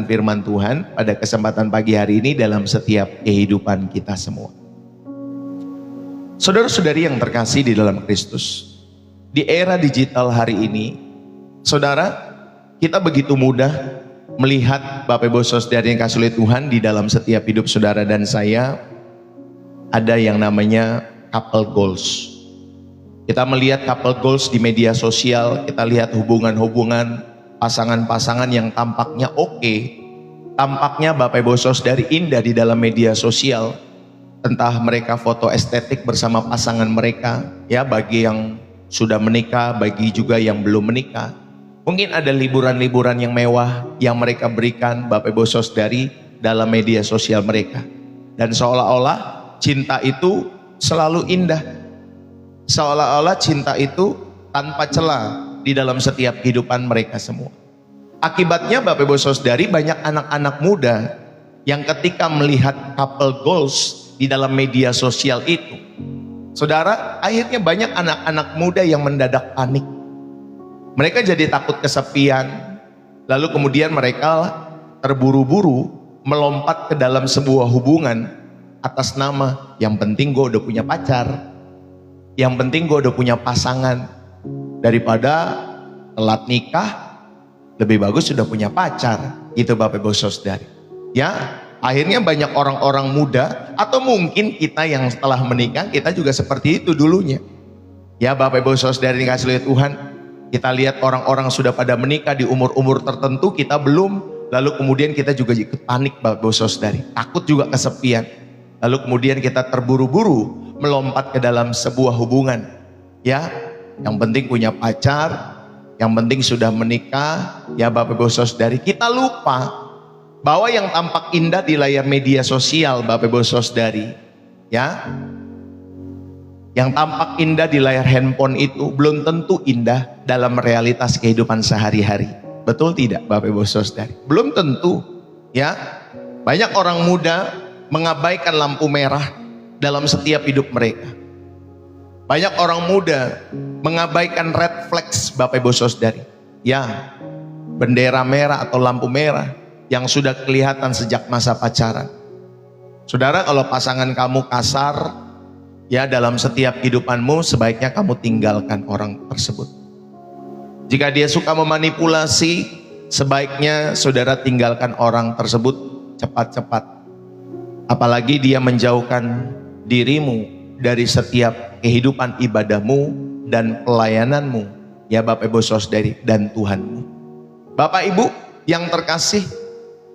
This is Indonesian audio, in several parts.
firman Tuhan pada kesempatan pagi hari ini dalam setiap kehidupan kita semua. Saudara-saudari yang terkasih di dalam Kristus, di era digital hari ini, saudara, kita begitu mudah melihat Bapak Ibu Saudara yang kasih oleh Tuhan di dalam setiap hidup saudara dan saya ada yang namanya couple goals. Kita melihat couple goals di media sosial, kita lihat hubungan-hubungan pasangan-pasangan yang tampaknya oke, tampaknya Bapak Ibu Saudari indah di dalam media sosial. Entah mereka foto estetik bersama pasangan mereka, ya bagi yang sudah menikah, bagi juga yang belum menikah. Mungkin ada liburan-liburan yang mewah yang mereka berikan Bapak Ibu Saudari dalam media sosial mereka. Dan seolah-olah cinta itu selalu indah. Seolah-olah cinta itu tanpa celah di dalam setiap kehidupan mereka semua. Akibatnya Bapak Ibu Saudari, banyak anak-anak muda yang ketika melihat couple goals di dalam media sosial itu, saudara, akhirnya banyak anak-anak muda yang mendadak panik. Mereka jadi takut kesepian, lalu kemudian mereka terburu-buru melompat ke dalam sebuah hubungan atas nama yang penting gue udah punya pacar, yang penting gue udah punya pasangan. Daripada telat nikah, lebih bagus sudah punya pacar. Itu Bapak Ibu Saudari. Ya, akhirnya banyak orang-orang muda, atau mungkin kita yang setelah menikah, kita juga seperti itu dulunya. Ya Bapak Ibu Saudari dikasih oleh Tuhan, kita lihat orang-orang sudah pada menikah di umur-umur tertentu, kita belum. Lalu kemudian kita juga ikut panik Bapak Ibu Saudari, takut juga kesepian. Lalu kemudian kita terburu-buru melompat ke dalam sebuah hubungan. Ya, yang penting punya pacar, yang penting sudah menikah, ya Bapak Ibu Saudari. Kita lupa bahwa yang tampak indah di layar media sosial Bapak Ibu Saudari, ya, yang tampak indah di layar handphone itu belum tentu indah dalam realitas kehidupan sehari-hari. Betul tidak Bapak Ibu Saudari? Belum tentu, ya. Banyak orang muda mengabaikan lampu merah dalam setiap hidup mereka. Banyak orang muda mengabaikan red flags Bapak Ibu Saudari. Ya, bendera merah atau lampu merah yang sudah kelihatan sejak masa pacaran. Saudara, kalau pasangan kamu kasar, ya dalam setiap kehidupanmu sebaiknya kamu tinggalkan orang tersebut. Jika dia suka memanipulasi, sebaiknya saudara tinggalkan orang tersebut cepat-cepat. Apalagi dia menjauhkan dirimu dari setiap kehidupan ibadahmu dan pelayananmu, ya Bapak Ibu Saudari, dan Tuhanmu. Bapak Ibu yang terkasih,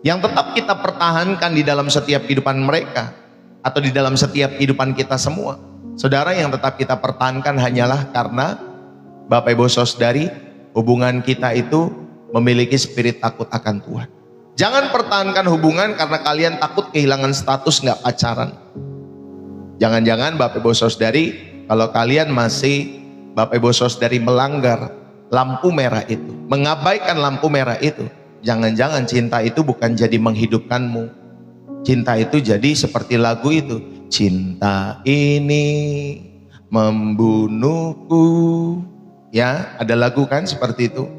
yang tetap kita pertahankan di dalam setiap kehidupan mereka atau di dalam setiap kehidupan kita semua, saudara, yang tetap kita pertahankan hanyalah karena Bapak Ibu Saudari, hubungan kita itu memiliki spirit takut akan Tuhan. Jangan pertahankan hubungan karena kalian takut kehilangan status nggak pacaran. Jangan-jangan Bapak Ibu Saudari, kalau kalian masih Bapak Ibu Saudari melanggar lampu merah itu, mengabaikan lampu merah itu, jangan-jangan cinta itu bukan jadi menghidupkanmu. Cinta itu jadi seperti lagu itu, cinta ini membunuhku. Ya, ada lagu kan seperti itu.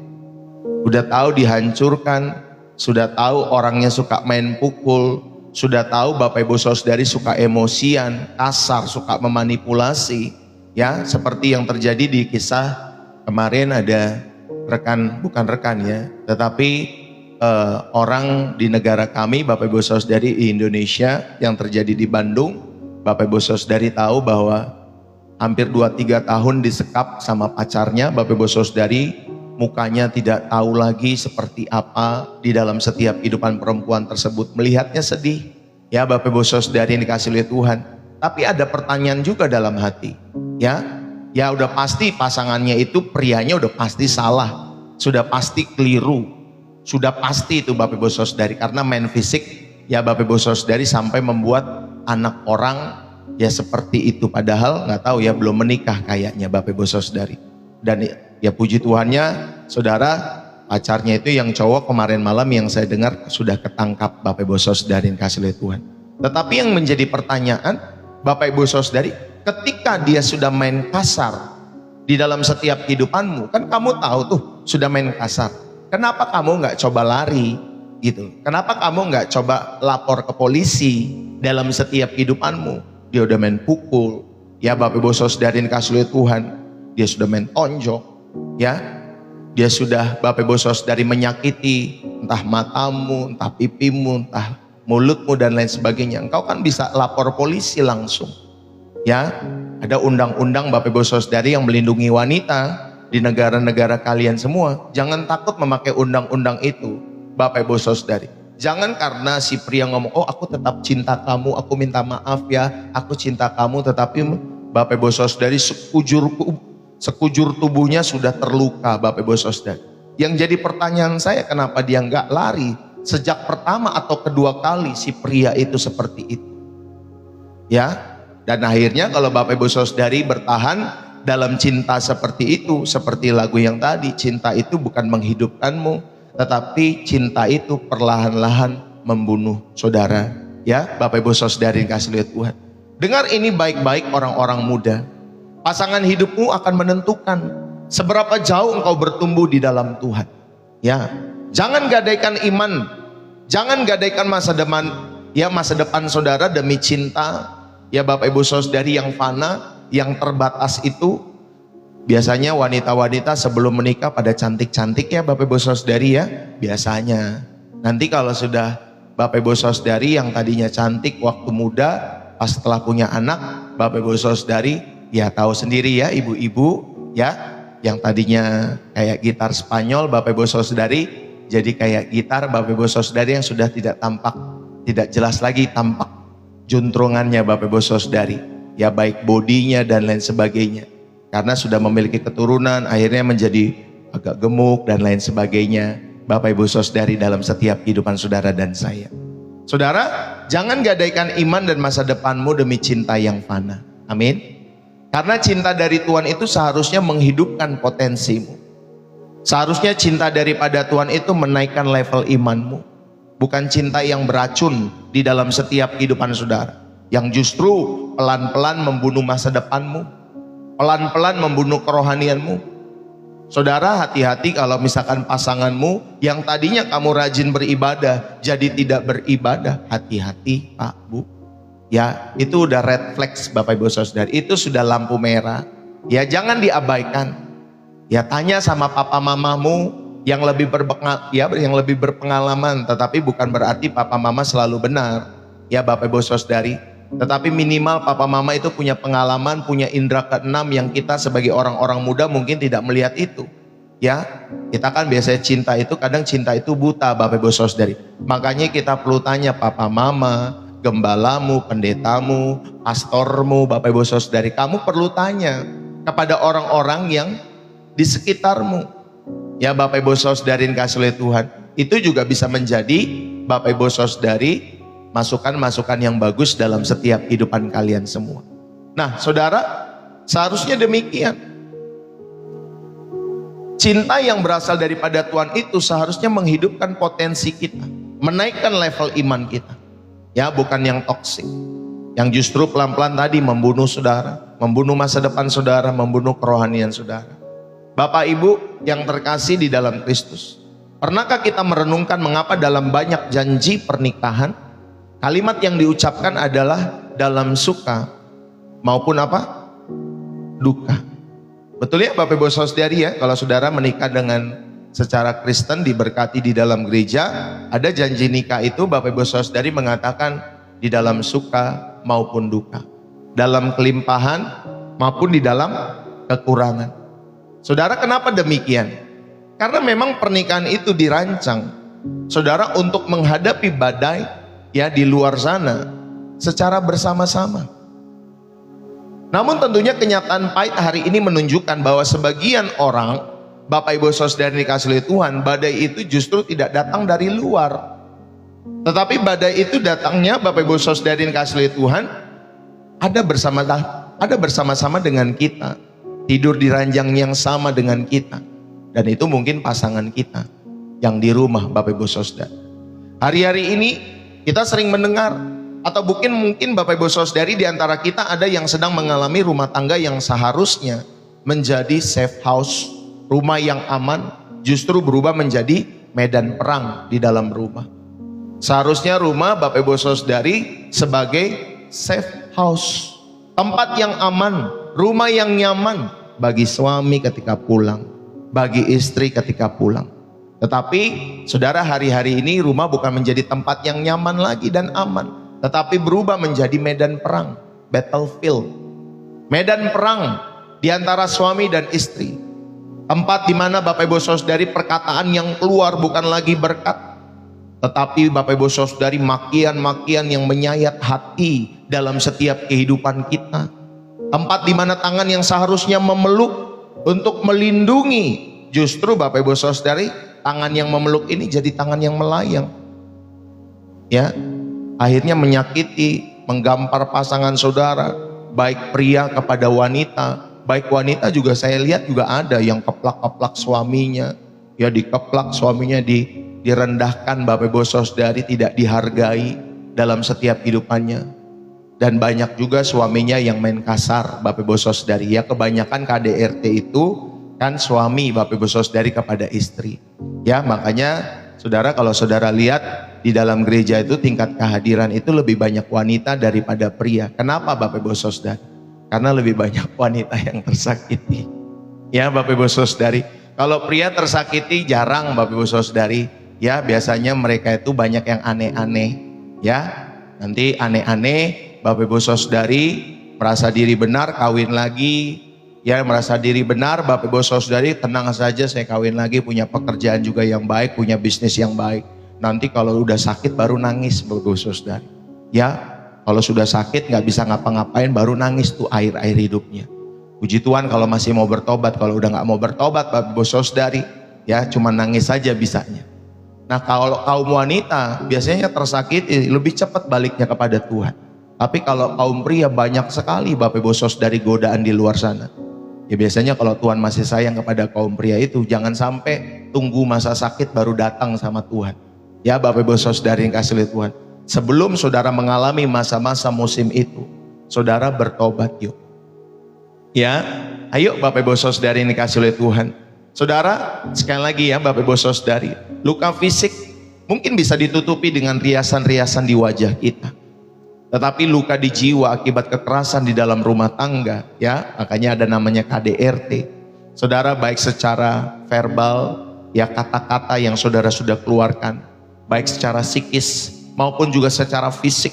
Udah tahu dihancurkan, sudah tahu orangnya suka main pukul, sudah tahu Bapak Ibu Saudari suka emosian, kasar, suka memanipulasi, ya seperti yang terjadi di kisah kemarin. Ada bukan rekan ya, tetapi orang di negara kami, Bapak Ibu Saudari, di Indonesia, yang terjadi di Bandung. Bapak Ibu Saudari tahu bahwa hampir 2-3 tahun disekap sama pacarnya. Bapak Ibu Saudari, mukanya tidak tahu lagi seperti apa di dalam setiap kehidupan perempuan tersebut. Melihatnya sedih, ya Bapak Ibu Saudari yang dikasih oleh Tuhan. Tapi ada pertanyaan juga dalam hati, ya udah pasti pasangannya itu, prianya udah pasti salah, sudah pasti keliru, sudah pasti itu Bapak Ibu Saudari, karena main fisik, ya Bapak Ibu Saudari, sampai membuat anak orang ya seperti itu, padahal nggak tahu ya, belum menikah kayaknya Bapak Ibu Saudari. Dan ya puji Tuhannya, saudara, pacarnya itu yang cowok kemarin malam yang saya dengar sudah ketangkap Bapak Ibu Saudari yang kasih oleh Tuhan. Tetapi yang menjadi pertanyaan Bapak Ibu Saudari, ketika dia sudah main kasar di dalam setiap kehidupanmu, kan kamu tahu tuh sudah main kasar, kenapa kamu nggak coba lari? gitu. Kenapa kamu nggak coba lapor ke polisi dalam setiap kehidupanmu? Dia udah main pukul, ya Bapak Ibu Saudara yang kasih oleh Tuhan, dia sudah main tonjok, ya, dia sudah Bapak Ibu Saudara menyakiti entah matamu, entah pipimu, entah mulutmu dan lain sebagainya. Engkau kan bisa lapor polisi langsung, ya. Ada undang-undang Bapak Ibu Saudara yang melindungi wanita di negara-negara kalian semua. Jangan takut memakai undang-undang itu, Bapak Ibu Saudari. Jangan karena si pria ngomong, oh aku tetap cinta kamu, aku minta maaf ya, aku cinta kamu, tetapi Bapak Ibu Saudari sekujur tubuhnya sudah terluka, Bapak Ibu Saudari. Yang jadi pertanyaan saya, kenapa dia nggak lari sejak pertama atau kedua kali si pria itu seperti itu, ya? Dan akhirnya kalau Bapak Ibu Saudari bertahan dalam cinta seperti itu, seperti lagu yang tadi, cinta itu bukan menghidupkanmu, tetapi cinta itu perlahan-lahan membunuh saudara. Ya, Bapak Ibu Saudari yang kasih lihat Tuhan. Dengar ini baik-baik orang-orang muda. Pasangan hidupmu akan menentukan seberapa jauh engkau bertumbuh di dalam Tuhan. Ya, jangan gadaikan iman, jangan gadaikan masa depan, ya masa depan saudara demi cinta, ya Bapak Ibu Saudari yang fana, yang terbatas itu. Biasanya wanita-wanita sebelum menikah pada cantik-cantik ya Bapak Ibu Saudari ya, biasanya. Nanti kalau sudah Bapak Ibu Saudari yang tadinya cantik waktu muda, pas setelah punya anak, Bapak Ibu Saudari ya tahu sendiri ya, ibu-ibu ya, yang tadinya kayak gitar Spanyol, Bapak Ibu Saudari jadi kayak gitar Bapak Ibu Saudari yang sudah tidak tampak, tidak jelas lagi tampak juntrungannya Bapak Ibu Saudari, ya baik bodinya dan lain sebagainya. Karena sudah memiliki keturunan, akhirnya menjadi agak gemuk dan lain sebagainya. Bapak Ibu Saudari dalam setiap kehidupan saudara dan saya. Saudara, jangan gadaikan iman dan masa depanmu demi cinta yang fana. Amin. Karena cinta dari Tuhan itu seharusnya menghidupkan potensimu. Seharusnya cinta daripada Tuhan itu menaikkan level imanmu. Bukan cinta yang beracun di dalam setiap kehidupan saudara, yang justru pelan-pelan membunuh masa depanmu, pelan-pelan membunuh kerohanianmu. Saudara, hati-hati kalau misalkan pasanganmu yang tadinya kamu rajin beribadah jadi tidak beribadah. Hati-hati Pak Bu, ya itu udah red flags Bapak Ibu Saudara, itu sudah lampu merah. Ya jangan diabaikan. Ya tanya sama papa mamamu yang lebih berpengalaman, tetapi bukan berarti papa mama selalu benar. Ya Bapak Ibu Saudari, tetapi minimal papa mama itu punya pengalaman, punya indera keenam yang kita sebagai orang-orang muda mungkin tidak melihat itu. Ya, kita kan biasanya cinta itu, kadang cinta itu buta Bapak Ibu Saudari. Makanya kita perlu tanya papa mama, gembalamu, pendetamu, pastormu, Bapak Ibu Saudari. Kamu perlu tanya kepada orang-orang yang di sekitarmu. Ya Bapak Ibu Saudari kasih oleh Tuhan. Itu juga bisa menjadi Bapak Ibu Saudari masukan-masukan yang bagus dalam setiap kehidupan kalian semua. Nah saudara, seharusnya demikian. Cinta yang berasal daripada Tuhan itu seharusnya menghidupkan potensi kita, menaikkan level iman kita. Ya bukan yang toksik, yang justru pelan-pelan tadi membunuh saudara, membunuh masa depan saudara, membunuh kerohanian saudara. Bapak Ibu yang terkasih di dalam Kristus, pernahkah kita merenungkan mengapa dalam banyak janji pernikahan kalimat yang diucapkan adalah dalam suka maupun apa? Duka. Betul ya Bapak Ibu Saudari ya, kalau saudara menikah dengan secara Kristen diberkati di dalam gereja, ada janji nikah itu Bapak Ibu Saudari mengatakan di dalam suka maupun duka, dalam kelimpahan maupun di dalam kekurangan. Saudara, kenapa demikian? Karena memang pernikahan itu dirancang saudara untuk menghadapi badai ya di luar sana secara bersama-sama. Namun tentunya kenyataan pahit hari ini menunjukkan bahwa sebagian orang, Bapak Ibu Saudara dikasih oleh Tuhan, badai itu justru tidak datang dari luar. Tetapi badai itu datangnya Bapak Ibu Saudara dikasih oleh Tuhan ada bersama-sama dengan kita, tidur di ranjang yang sama dengan kita. Dan itu mungkin pasangan kita yang di rumah Bapak Ibu Saudara. Hari-hari ini kita sering mendengar, atau mungkin Bapak Ibu Saudari di antara kita ada yang sedang mengalami rumah tangga yang seharusnya menjadi safe house, rumah yang aman, justru berubah menjadi medan perang di dalam rumah. Seharusnya rumah Bapak Ibu Saudari sebagai safe house, tempat yang aman, rumah yang nyaman bagi suami ketika pulang, bagi istri ketika pulang. Tetapi saudara, hari-hari ini rumah bukan menjadi tempat yang nyaman lagi dan aman, tetapi berubah menjadi medan perang, battlefield. Medan perang di antara suami dan istri. Tempat di mana Bapak Ibu Saudari perkataan yang keluar bukan lagi berkat, tetapi Bapak Ibu Saudari makian-makian yang menyayat hati dalam setiap kehidupan kita. Tempat di mana tangan yang seharusnya memeluk untuk melindungi, justru Bapak Ibu Saudari, tangan yang memeluk ini jadi tangan yang melayang. Ya, akhirnya menyakiti, menggampar pasangan saudara, baik pria kepada wanita, baik wanita juga saya lihat juga ada yang keplak-keplak suaminya, ya dikeplak suaminya, direndahkan Bapak Ibu Saudari, tidak dihargai dalam setiap kehidupannya. Dan banyak juga suaminya yang main kasar Bapak Ibu Saudari, ya kebanyakan KDRT itu kan suami Bapak Ibu Saudari kepada istri. Ya makanya saudara, kalau saudara lihat di dalam gereja itu tingkat kehadiran itu lebih banyak wanita daripada pria. Kenapa Bapak Ibu Saudari? Karena lebih banyak wanita yang tersakiti. Ya Bapak Ibu Saudari, kalau pria tersakiti jarang Bapak Ibu Saudari. Ya biasanya mereka itu banyak yang aneh-aneh. Ya nanti aneh-aneh, Bapak Ibu Saudari merasa diri benar, kawin lagi. Ya merasa diri benar, Bapak Ibu Saudari, tenang saja saya kawin lagi, punya pekerjaan juga yang baik, punya bisnis yang baik. Nanti kalau udah sakit baru nangis Bapak Ibu Saudari. Ya kalau sudah sakit nggak bisa ngapa-ngapain baru nangis tuh air-air hidupnya. Puji Tuhan kalau masih mau bertobat, kalau udah nggak mau bertobat Bapak Ibu Saudari, ya cuma nangis saja bisanya. Nah kalau kaum wanita biasanya tersakiti lebih cepat baliknya kepada Tuhan. Tapi kalau kaum pria banyak sekali Bapak Ibu Saudari godaan di luar sana. Ya biasanya kalau Tuhan masih sayang kepada kaum pria itu, jangan sampai tunggu masa sakit baru datang sama Tuhan. Ya Bapak Ibu Saudari yang kasih oleh Tuhan, sebelum saudara mengalami masa-masa musim itu, saudara bertobat yuk. Ya, ayo Bapak Ibu Saudari yang dikasih oleh Tuhan. Saudara, sekali lagi ya Bapak Ibu Saudari, luka fisik mungkin bisa ditutupi dengan riasan-riasan di wajah kita. Tetapi luka di jiwa akibat kekerasan di dalam rumah tangga, ya makanya ada namanya KDRT. Saudara, baik secara verbal, ya kata-kata yang saudara sudah keluarkan, baik secara psikis maupun juga secara fisik,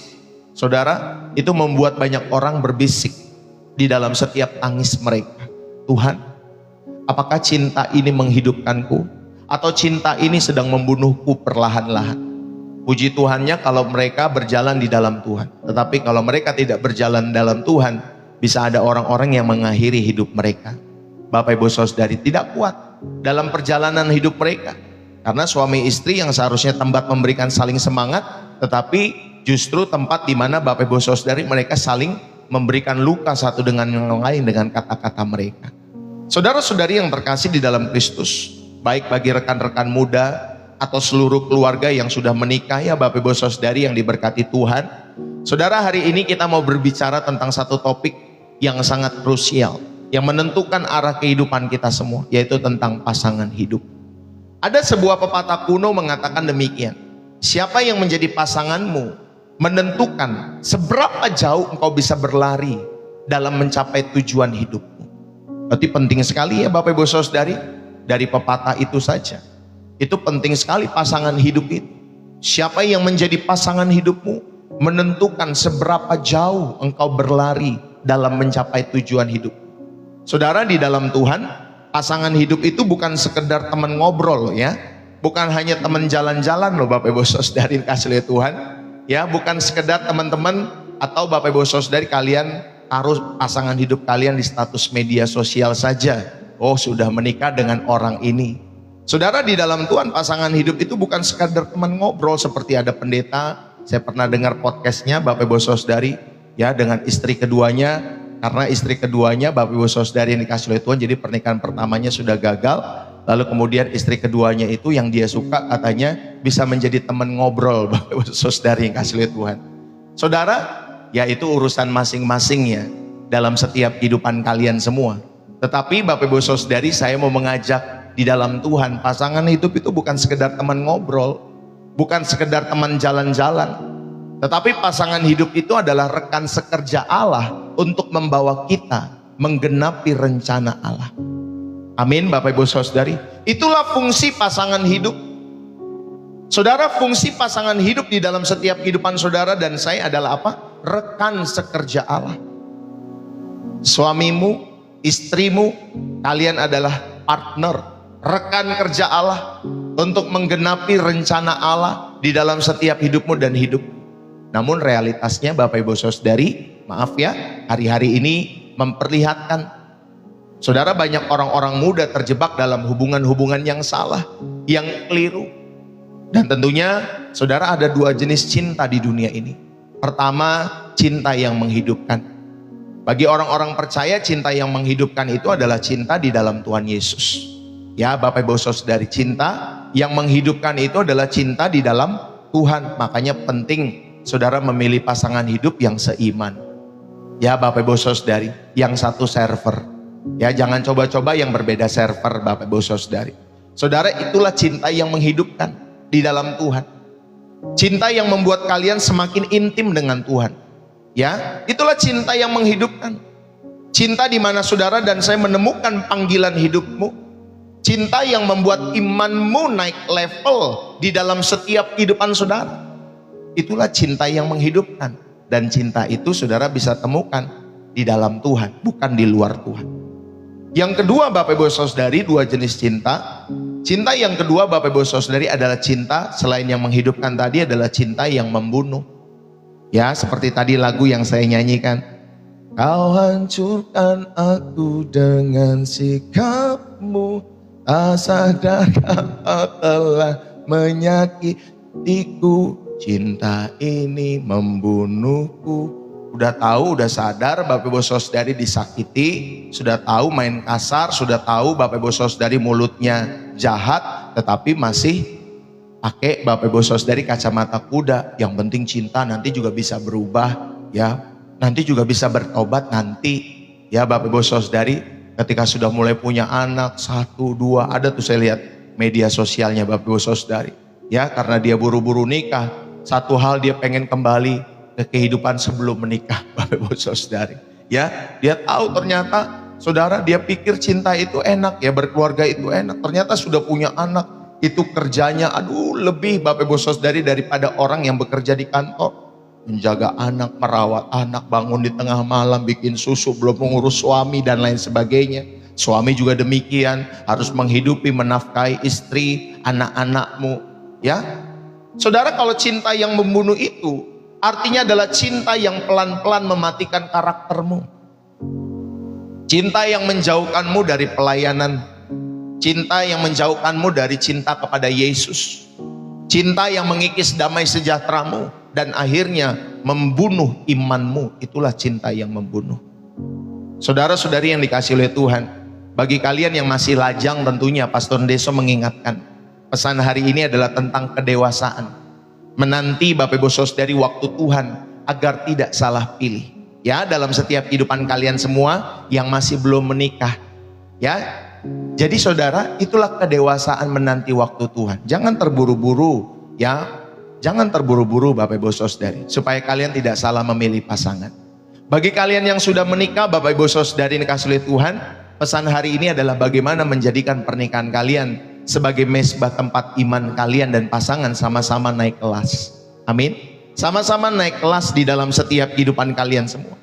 saudara, itu membuat banyak orang berbisik di dalam setiap tangis mereka. Tuhan, apakah cinta ini menghidupkanku atau cinta ini sedang membunuhku perlahan-lahan? Puji Tuhannya kalau mereka berjalan di dalam Tuhan. Tetapi kalau mereka tidak berjalan dalam Tuhan, bisa ada orang-orang yang mengakhiri hidup mereka. Bapak Ibu Saudari, tidak kuat dalam perjalanan hidup mereka. Karena suami istri yang seharusnya tempat memberikan saling semangat, tetapi justru tempat di mana Bapak Ibu Saudari mereka saling memberikan luka satu dengan yang lain dengan kata-kata mereka. Saudara-saudari yang terkasih di dalam Kristus, baik bagi rekan-rekan muda atau seluruh keluarga yang sudah menikah, ya Bapak Ibu Saudari yang diberkati Tuhan. Saudara, hari ini kita mau berbicara tentang satu topik yang sangat krusial, yang menentukan arah kehidupan kita semua, yaitu tentang pasangan hidup. Ada sebuah pepatah kuno mengatakan demikian, siapa yang menjadi pasanganmu menentukan seberapa jauh engkau bisa berlari dalam mencapai tujuan hidupmu. Berarti penting sekali ya Bapak Ibu Saudari, dari pepatah itu saja. Itu penting sekali pasangan hidup itu. Siapa yang menjadi pasangan hidupmu menentukan seberapa jauh engkau berlari dalam mencapai tujuan hidup. Saudara, di dalam Tuhan, pasangan hidup itu bukan sekedar teman ngobrol ya. Bukan hanya teman jalan-jalan loh Bapak Ibu Saudari kasih oleh Tuhan. Ya, bukan sekedar teman-teman atau Bapak Ibu Saudari kalian taruh pasangan hidup kalian di status media sosial saja. Oh, sudah menikah dengan orang ini. Saudara, di dalam Tuhan pasangan hidup itu bukan sekadar teman ngobrol seperti ada pendeta. Saya pernah dengar podcastnya Bapak Ibu Saudari ya dengan istri keduanya. Karena istri keduanya Bapak Ibu Saudari yang dikasih oleh Tuhan, jadi pernikahan pertamanya sudah gagal. Lalu kemudian istri keduanya itu yang dia suka katanya bisa menjadi teman ngobrol Bapak Ibu Saudari yang dikasih oleh Tuhan. Saudara, ya itu urusan masing-masing ya dalam setiap kehidupan kalian semua. Tetapi Bapak Ibu Saudari, saya mau mengajak di dalam Tuhan. Pasangan hidup itu bukan sekedar teman ngobrol, bukan sekedar teman jalan-jalan, tetapi pasangan hidup itu adalah rekan sekerja Allah untuk membawa kita menggenapi rencana Allah. Amin Bapak Ibu Saudari. Itulah fungsi pasangan hidup. Saudara, fungsi pasangan hidup di dalam setiap kehidupan saudara dan saya adalah apa? Rekan sekerja Allah. Suamimu, istrimu, kalian adalah partner, rekan kerja Allah untuk menggenapi rencana Allah di dalam setiap hidupmu dan hidup. Namun realitasnya Bapak Ibu Saudari, maaf ya, hari-hari ini memperlihatkan saudara banyak orang-orang muda terjebak dalam hubungan-hubungan yang salah, yang keliru. Dan tentunya saudara ada dua jenis cinta di dunia ini. Pertama, cinta yang menghidupkan. Bagi orang-orang percaya, cinta yang menghidupkan itu adalah cinta di dalam Tuhan Yesus. Ya Bapak Ibu Saudari, cinta yang menghidupkan itu adalah cinta di dalam Tuhan. Makanya penting saudara memilih pasangan hidup yang seiman. Ya Bapak Ibu Saudari, yang satu server. Ya jangan coba-coba yang berbeda server Bapak Ibu Saudari. Saudara, itulah cinta yang menghidupkan di dalam Tuhan. Cinta yang membuat kalian semakin intim dengan Tuhan. Ya, itulah cinta yang menghidupkan. Cinta di mana saudara dan saya menemukan panggilan hidupmu. Cinta yang membuat imanmu naik level di dalam setiap kehidupan saudara. Itulah cinta yang menghidupkan. Dan cinta itu saudara bisa temukan di dalam Tuhan, bukan di luar Tuhan. Yang kedua Bapak Ibu Saudari, dua jenis cinta. Cinta yang kedua Bapak Ibu Saudari adalah cinta selain yang menghidupkan tadi adalah cinta yang membunuh. Ya seperti tadi lagu yang saya nyanyikan. Kau hancurkan aku dengan sikapmu, tak sadar kau telah menyakitiku. Cinta ini membunuhku. Udah tahu, udah sadar Bapak Ibu Saudari disakiti, sudah tahu main kasar, sudah tahu Bapak Ibu Saudari mulutnya jahat, tetapi masih pakai Bapak Ibu Saudari kacamata kuda. Yang penting cinta, nanti juga bisa berubah ya, nanti juga bisa bertobat nanti ya Bapak Ibu Saudari. Ketika sudah mulai punya anak, 1, 2, ada tuh saya lihat media sosialnya Bapak Ibu Saudari ya, karena dia buru-buru nikah, satu hal dia pengen kembali ke kehidupan sebelum menikah Bapak Ibu Saudari. Ya, dia tahu ternyata saudara dia pikir cinta itu enak ya, berkeluarga itu enak. Ternyata sudah punya anak, itu kerjanya aduh lebih Bapak Ibu Saudari daripada orang yang bekerja di kantor. Menjaga anak, merawat anak, bangun di tengah malam, bikin susu, belum mengurus suami dan lain sebagainya. Suami juga demikian, harus menghidupi, menafkahi istri, anak-anakmu ya. Saudara, kalau cinta yang membunuh itu artinya adalah cinta yang pelan-pelan mematikan karaktermu. Cinta yang menjauhkanmu dari pelayanan. Cinta yang menjauhkanmu dari cinta kepada Yesus. Cinta yang mengikis damai sejahteramu dan akhirnya membunuh imanmu. Itulah cinta yang membunuh. Saudara-saudari yang dikasihi oleh Tuhan, bagi kalian yang masih lajang tentunya Pastor Deso mengingatkan, pesan hari ini adalah tentang kedewasaan. Menanti Bapak Ibu Saudari waktu Tuhan agar tidak salah pilih. Ya, dalam setiap kehidupan kalian semua yang masih belum menikah. Ya, jadi saudara, itulah kedewasaan menanti waktu Tuhan. Jangan terburu-buru ya, jangan terburu-buru Bapak Ibu Saudari, supaya kalian tidak salah memilih pasangan. Bagi kalian yang sudah menikah Bapak Ibu Saudari yang dikasihi oleh Tuhan, pesan hari ini adalah bagaimana menjadikan pernikahan kalian sebagai mesbah tempat iman kalian dan pasangan sama-sama naik kelas. Amin. Sama-sama naik kelas di dalam setiap kehidupan kalian semua.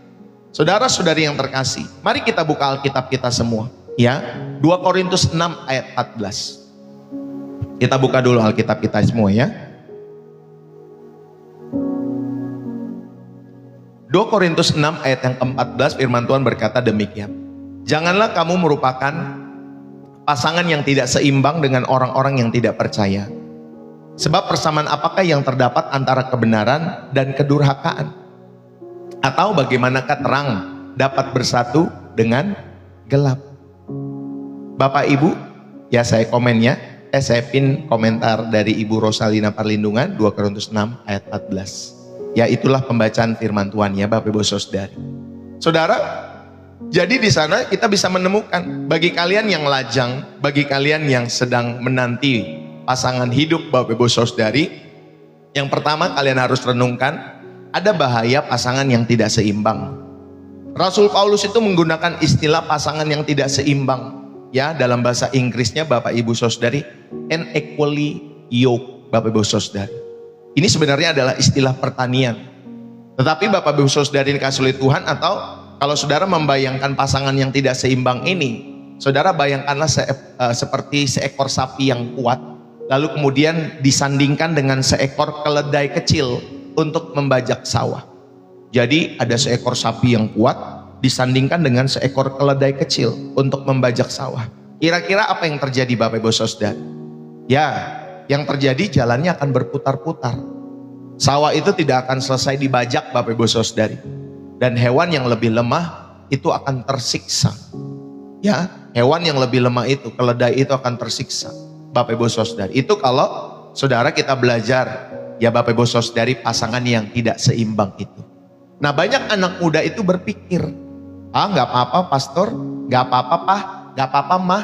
Saudara-saudari yang terkasih, mari kita buka Alkitab kita semua. Ya, 2 Korintus 6 ayat 14. Kita buka dulu Alkitab kita semua ya. 2 Korintus 6 ayat yang ke-14 firman Tuhan berkata demikian. Janganlah kamu merupakan pasangan yang tidak seimbang dengan orang-orang yang tidak percaya. Sebab persamaan apakah yang terdapat antara kebenaran dan kedurhakaan? Atau bagaimanakah terang dapat bersatu dengan gelap? Bapak Ibu, ya saya komen ya. Saya pin komentar dari Ibu Rosalina Parlindungan 2 Korintus 6 ayat 14. Ya itulah pembacaan firman Tuhan ya Bapak Ibu Saudari. Saudara, Jadi di sana kita bisa menemukan, bagi kalian yang lajang, bagi kalian yang sedang menanti pasangan hidup Bapak Ibu Saudari, yang pertama kalian harus renungkan, ada bahaya pasangan yang tidak seimbang. Rasul Paulus itu menggunakan istilah pasangan yang tidak seimbang. Ya, dalam bahasa Inggrisnya Bapak Ibu Saudari, unequally yoked Bapak Ibu Saudari. Ini sebenarnya adalah istilah pertanian. Tetapi Bapak Ibu Saudari dikasih oleh Tuhan, atau kalau saudara membayangkan pasangan yang tidak seimbang ini, saudara bayangkanlah seperti seekor sapi yang kuat, lalu kemudian disandingkan dengan seekor keledai kecil untuk membajak sawah. Jadi ada seekor sapi yang kuat disandingkan dengan seekor keledai kecil untuk membajak sawah. Kira-kira apa yang terjadi Bapak Ibu Saudara? Ya, yang terjadi jalannya akan berputar-putar. Sawah itu tidak akan selesai dibajak Bapak Ibu Saudari. Dan hewan yang lebih lemah itu akan tersiksa. Ya, hewan yang lebih lemah itu, keledai itu akan tersiksa. Bapak Ibu Saudari, itu kalau saudara kita belajar, ya Bapak Ibu Saudari, pasangan yang tidak seimbang itu. Nah, banyak anak muda itu berpikir, nggak apa-apa pastor, nggak apa-apa Pak, nggak apa-apa Mah.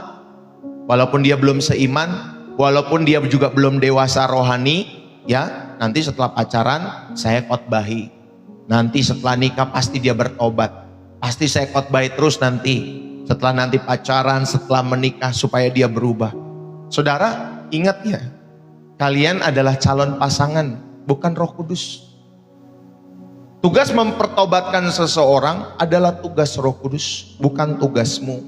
Walaupun dia belum seiman, walaupun dia juga belum dewasa rohani, ya nanti setelah pacaran saya khotbahi. Nanti setelah nikah pasti dia bertobat. Pasti saya khotbahi terus nanti. Setelah nanti pacaran, setelah menikah supaya dia berubah. Saudara, ingat ya, kalian adalah calon pasangan, bukan Roh Kudus. Tugas mempertobatkan seseorang adalah tugas Roh Kudus, bukan tugasmu.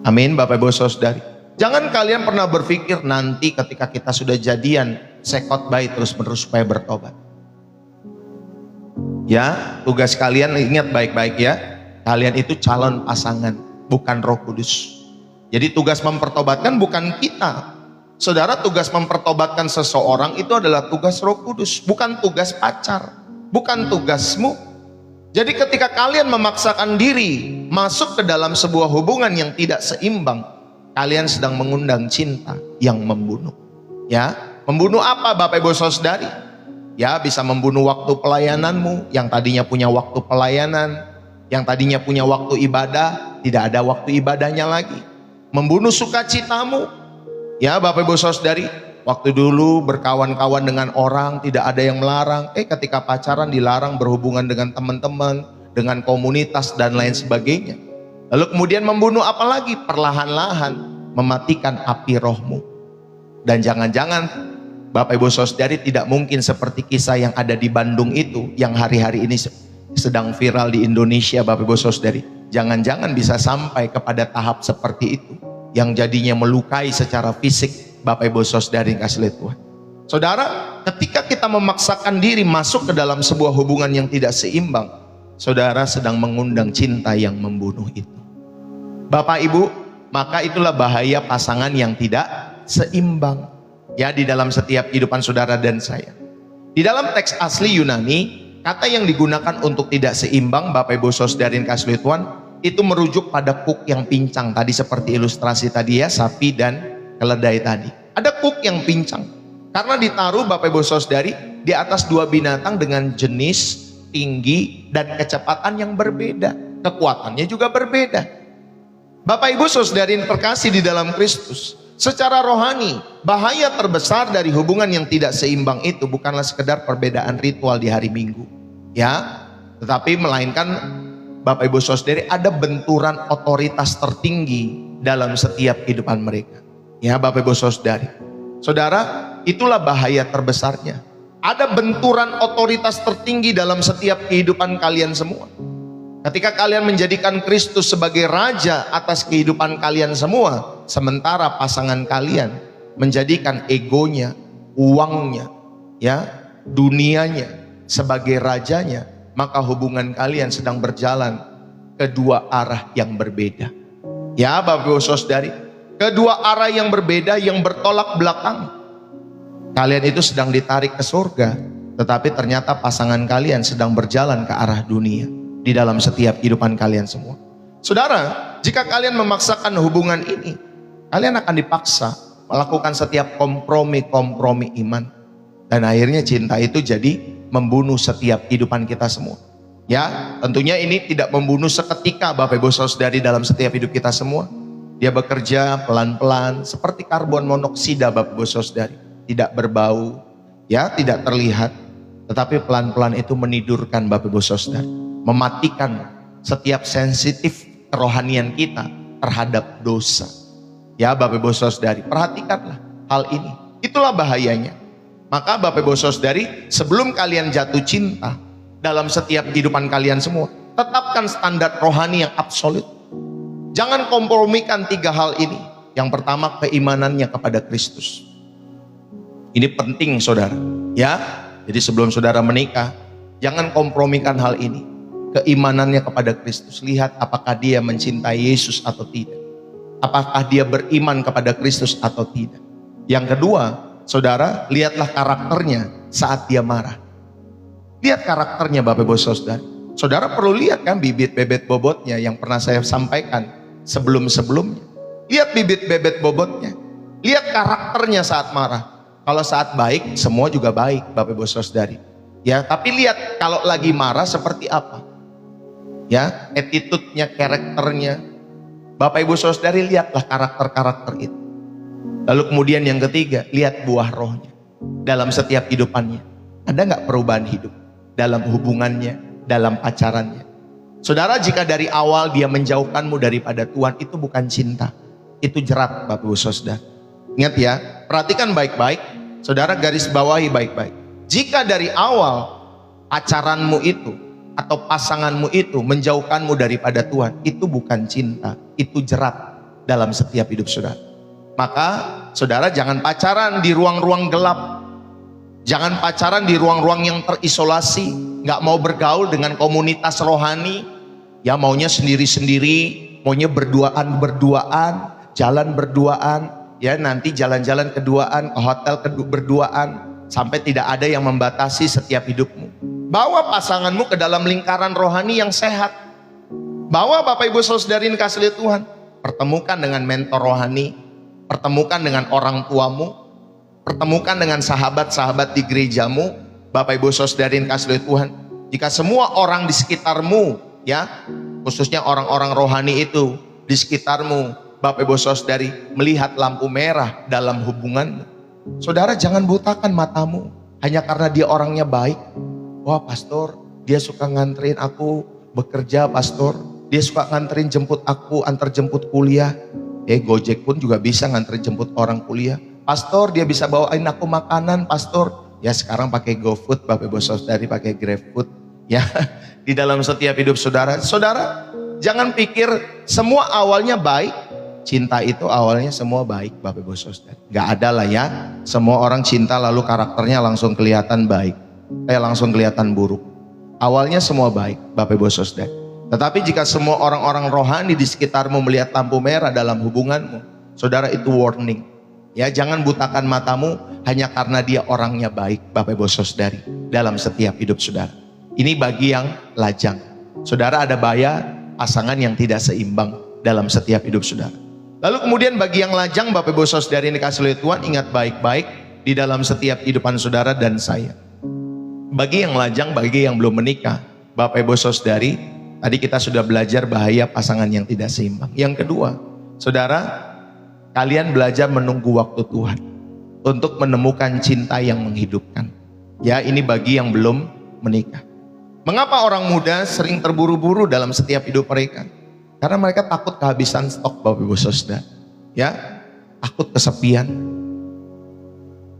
Amin Bapak Ibu Saudari. Jangan kalian pernah berpikir nanti ketika kita sudah jadian, saya khotbahi terus-menerus supaya bertobat. Ya, tugas kalian ingat baik-baik ya, kalian itu calon pasangan, bukan Roh Kudus. Jadi tugas mempertobatkan bukan kita. Saudara, tugas mempertobatkan seseorang itu adalah tugas Roh Kudus, bukan tugas pacar, bukan tugasmu. Jadi ketika kalian memaksakan diri masuk ke dalam sebuah hubungan yang tidak seimbang, kalian sedang mengundang cinta yang membunuh. Ya, membunuh apa Bapak Ibu Saudari? Ya, bisa membunuh waktu pelayananmu, yang tadinya punya waktu pelayanan, yang tadinya punya waktu ibadah, tidak ada waktu ibadahnya lagi. Membunuh sukacitamu. Ya Bapak Ibu Saudari, waktu dulu berkawan-kawan dengan orang, tidak ada yang melarang. Ketika pacaran dilarang berhubungan dengan teman-teman, dengan komunitas dan lain sebagainya. Lalu kemudian membunuh apa lagi? Perlahan-lahan mematikan api rohmu. Dan jangan-jangan Bapak Ibu Saudari tidak mungkin seperti kisah yang ada di Bandung itu, yang hari-hari ini sedang viral di Indonesia Bapak Ibu Saudari. Jangan-jangan bisa sampai kepada tahap seperti itu, yang jadinya melukai secara fisik Bapak Ibu Saudari yang kasih lihat Tuhan. Saudara, ketika kita memaksakan diri masuk ke dalam sebuah hubungan yang tidak seimbang, saudara sedang mengundang cinta yang membunuh itu. Bapak Ibu, maka itulah bahaya pasangan yang tidak seimbang. Ya, di dalam setiap kehidupan saudara dan saya. Di dalam teks asli Yunani, kata yang digunakan untuk tidak seimbang Bapak Ibu Saudari yang kasih Tuhan, itu merujuk pada kuk yang pincang tadi, seperti ilustrasi tadi ya, sapi dan keledai tadi. Ada kuk yang pincang karena ditaruh Bapak Ibu Saudari di atas dua binatang dengan jenis, tinggi dan kecepatan yang berbeda. Kekuatannya juga berbeda. Bapak Ibu Saudari yang terkasih di dalam Kristus, secara rohani, bahaya terbesar dari hubungan yang tidak seimbang itu bukanlah sekedar perbedaan ritual di hari Minggu, ya, tetapi melainkan Bapak Ibu Saudari ada benturan otoritas tertinggi dalam setiap kehidupan mereka. Ya Bapak Ibu Saudari, saudara, itulah bahaya terbesarnya. Ada benturan otoritas tertinggi dalam setiap kehidupan kalian semua. Ketika kalian menjadikan Kristus sebagai raja atas kehidupan kalian semua, sementara pasangan kalian menjadikan egonya, uangnya, ya, dunianya sebagai rajanya, maka hubungan kalian sedang berjalan ke dua arah yang berbeda. Ya Bapak Ibu Saudari, kedua arah yang berbeda yang bertolak belakang. Kalian itu sedang ditarik ke surga, tetapi ternyata pasangan kalian sedang berjalan ke arah dunia. Di dalam setiap kehidupan kalian semua, saudara, jika kalian memaksakan hubungan ini, kalian akan dipaksa melakukan setiap kompromi iman, dan akhirnya cinta itu jadi membunuh setiap kehidupan kita semua. Ya, tentunya ini tidak membunuh seketika Bapak Ibu Saudari dalam setiap hidup kita semua. Dia bekerja pelan-pelan seperti karbon monoksida Bapak Ibu Saudari. Tidak berbau, ya, tidak terlihat, tetapi pelan-pelan itu menidurkan Bapak Ibu Saudari, mematikan setiap sensitif kerohanian kita terhadap dosa. Ya Bapak Ibu Saudari, perhatikanlah hal ini. Itulah bahayanya. Maka Bapak Ibu Saudari, sebelum kalian jatuh cinta dalam setiap kehidupan kalian semua, tetapkan standar rohani yang absolut. Jangan kompromikan 3 hal ini. Yang pertama, keimanannya kepada Kristus. Ini penting saudara, ya. Jadi sebelum saudara menikah, jangan kompromikan hal ini. Keimanannya kepada Kristus. Lihat apakah dia mencintai Yesus atau tidak. Apakah dia beriman kepada Kristus atau tidak. Yang kedua, saudara, lihatlah karakternya saat dia marah. Lihat karakternya Bapak Ibu Saudara. Saudara perlu lihat kan bibit bebet bobotnya yang pernah saya sampaikan sebelum-sebelumnya. Lihat bibit bebet bobotnya. Lihat karakternya saat marah. Kalau saat baik, semua juga baik Bapak Ibu Saudari. Ya, tapi lihat kalau lagi marah seperti apa. Ya, attitude-nya, karakternya. Bapak Ibu Saudari, lihatlah karakter-karakter itu. Lalu kemudian yang ketiga, lihat buah rohnya dalam setiap hidupannya. Ada nggak perubahan hidup? Dalam hubungannya, dalam pacarannya. Saudara, jika dari awal dia menjauhkanmu daripada Tuhan, itu bukan cinta, itu jerat Bapak Ibu Saudara. Ingat ya, perhatikan baik-baik, saudara garis bawahi baik-baik. Jika dari awal pacaranmu itu atau pasanganmu itu menjauhkanmu daripada Tuhan, itu bukan cinta, itu jerat dalam setiap hidup saudara. Maka saudara jangan pacaran di ruang-ruang gelap. Jangan pacaran di ruang-ruang yang terisolasi, nggak mau bergaul dengan komunitas rohani, ya maunya sendiri-sendiri, maunya berduaan, jalan berduaan, ya nanti jalan-jalan keduaan, ke hotel berduaan, sampai tidak ada yang membatasi setiap hidupmu. Bawa pasanganmu ke dalam lingkaran rohani yang sehat. Bawa Bapak Ibu Saudari kasih Tuhan, pertemukan dengan mentor rohani, pertemukan dengan orang tuamu, pertemukan dengan sahabat-sahabat di gerejamu. Bapak Ibu Saudari kasih Tuhan, jika semua orang di sekitarmu, ya khususnya orang-orang rohani itu di sekitarmu, Bapak Ibu Saudari melihat lampu merah dalam hubunganmu, saudara jangan butakan matamu hanya karena dia orangnya baik. Wah pastor, dia suka nganterin aku bekerja, pastor dia suka nganterin jemput aku, antar jemput kuliah. Gojek pun juga bisa nganterin jemput orang kuliah. Pastor dia bisa bawain aku makanan, pastor. Ya sekarang pakai GoFood, Bapak Ibu Saudari pakai GrabFood. Ya, di dalam setiap hidup saudara. Saudara, jangan pikir semua awalnya baik. Cinta itu awalnya semua baik, Bapak Ibu Saudari. Gak ada lah ya, semua orang cinta lalu karakternya langsung kelihatan baik. Langsung kelihatan buruk. Awalnya semua baik, Bapak Ibu Saudari. Tetapi jika semua orang-orang rohani di sekitarmu melihat lampu merah dalam hubunganmu, saudara itu warning. Ya, jangan butakan matamu hanya karena dia orangnya baik, Bapak Ibu Saudari, dalam setiap hidup saudara. Ini bagi yang lajang. Saudara ada pasangan yang tidak seimbang dalam setiap hidup saudara. Lalu kemudian bagi yang lajang, Bapak Ibu Saudari ini kasih oleh Tuhan, ingat baik-baik di dalam setiap kehidupan saudara dan saya. Bagi yang lajang, bagi yang belum menikah, Bapak Ibu Saudari, tadi kita sudah belajar bahaya pasangan yang tidak seimbang. Yang kedua, saudara, kalian belajar menunggu waktu Tuhan untuk menemukan cinta yang menghidupkan. Ya, ini bagi yang belum menikah. Mengapa orang muda sering terburu-buru dalam setiap hidup mereka? Karena mereka takut kehabisan stok, Bapak Ibu Saudara. Ya, takut kesepian,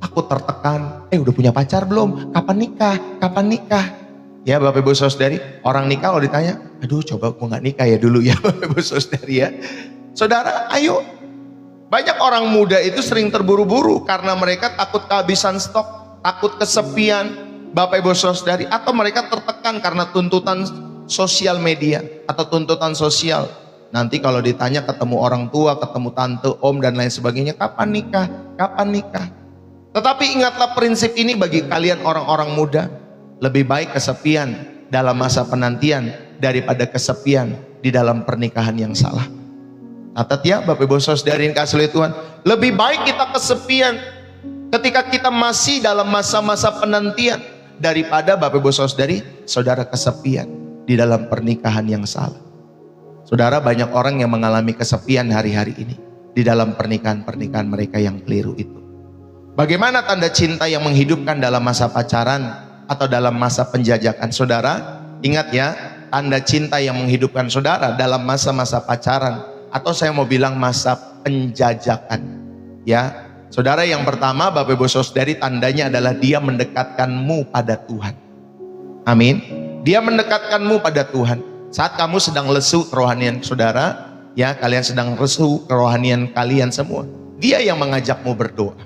takut tertekan. Udah punya pacar belum? Kapan nikah? Kapan nikah? Ya Bapak Ibu Saudari, orang nikah kalau ditanya, aduh coba aku nggak nikah ya dulu ya Bapak Ibu Saudari ya. Saudara, ayo. Banyak orang muda itu sering terburu-buru karena mereka takut kehabisan stok, takut kesepian, Bapak Ibu Saudari, atau mereka tertekan karena tuntutan sosial media atau tuntutan sosial. Nanti kalau ditanya ketemu orang tua, ketemu tante, om dan lain sebagainya, kapan nikah? Kapan nikah? Tetapi ingatlah prinsip ini bagi kalian orang-orang muda, lebih baik kesepian dalam masa penantian daripada kesepian di dalam pernikahan yang salah. Catat ya Bapak Ibu Saudari yang kasih oleh Tuhan, lebih baik kita kesepian ketika kita masih dalam masa-masa penantian daripada Bapak Ibu Saudari, saudara kesepian di dalam pernikahan yang salah. Saudara, banyak orang yang mengalami kesepian hari-hari ini di dalam pernikahan-pernikahan mereka yang keliru itu. Bagaimana tanda cinta yang menghidupkan dalam masa pacaran atau dalam masa penjajakan? Saudara, ingat ya, tanda cinta yang menghidupkan saudara dalam masa-masa pacaran atau saya mau bilang masa penjajakan. Ya, saudara, yang pertama, Bapak Ibu Saudari, tandanya adalah dia mendekatkanmu pada Tuhan. Amin. Dia mendekatkanmu pada Tuhan. Saat kamu sedang lesu kerohanian saudara, ya, kalian sedang lesu kerohanian kalian semua, dia yang mengajakmu berdoa.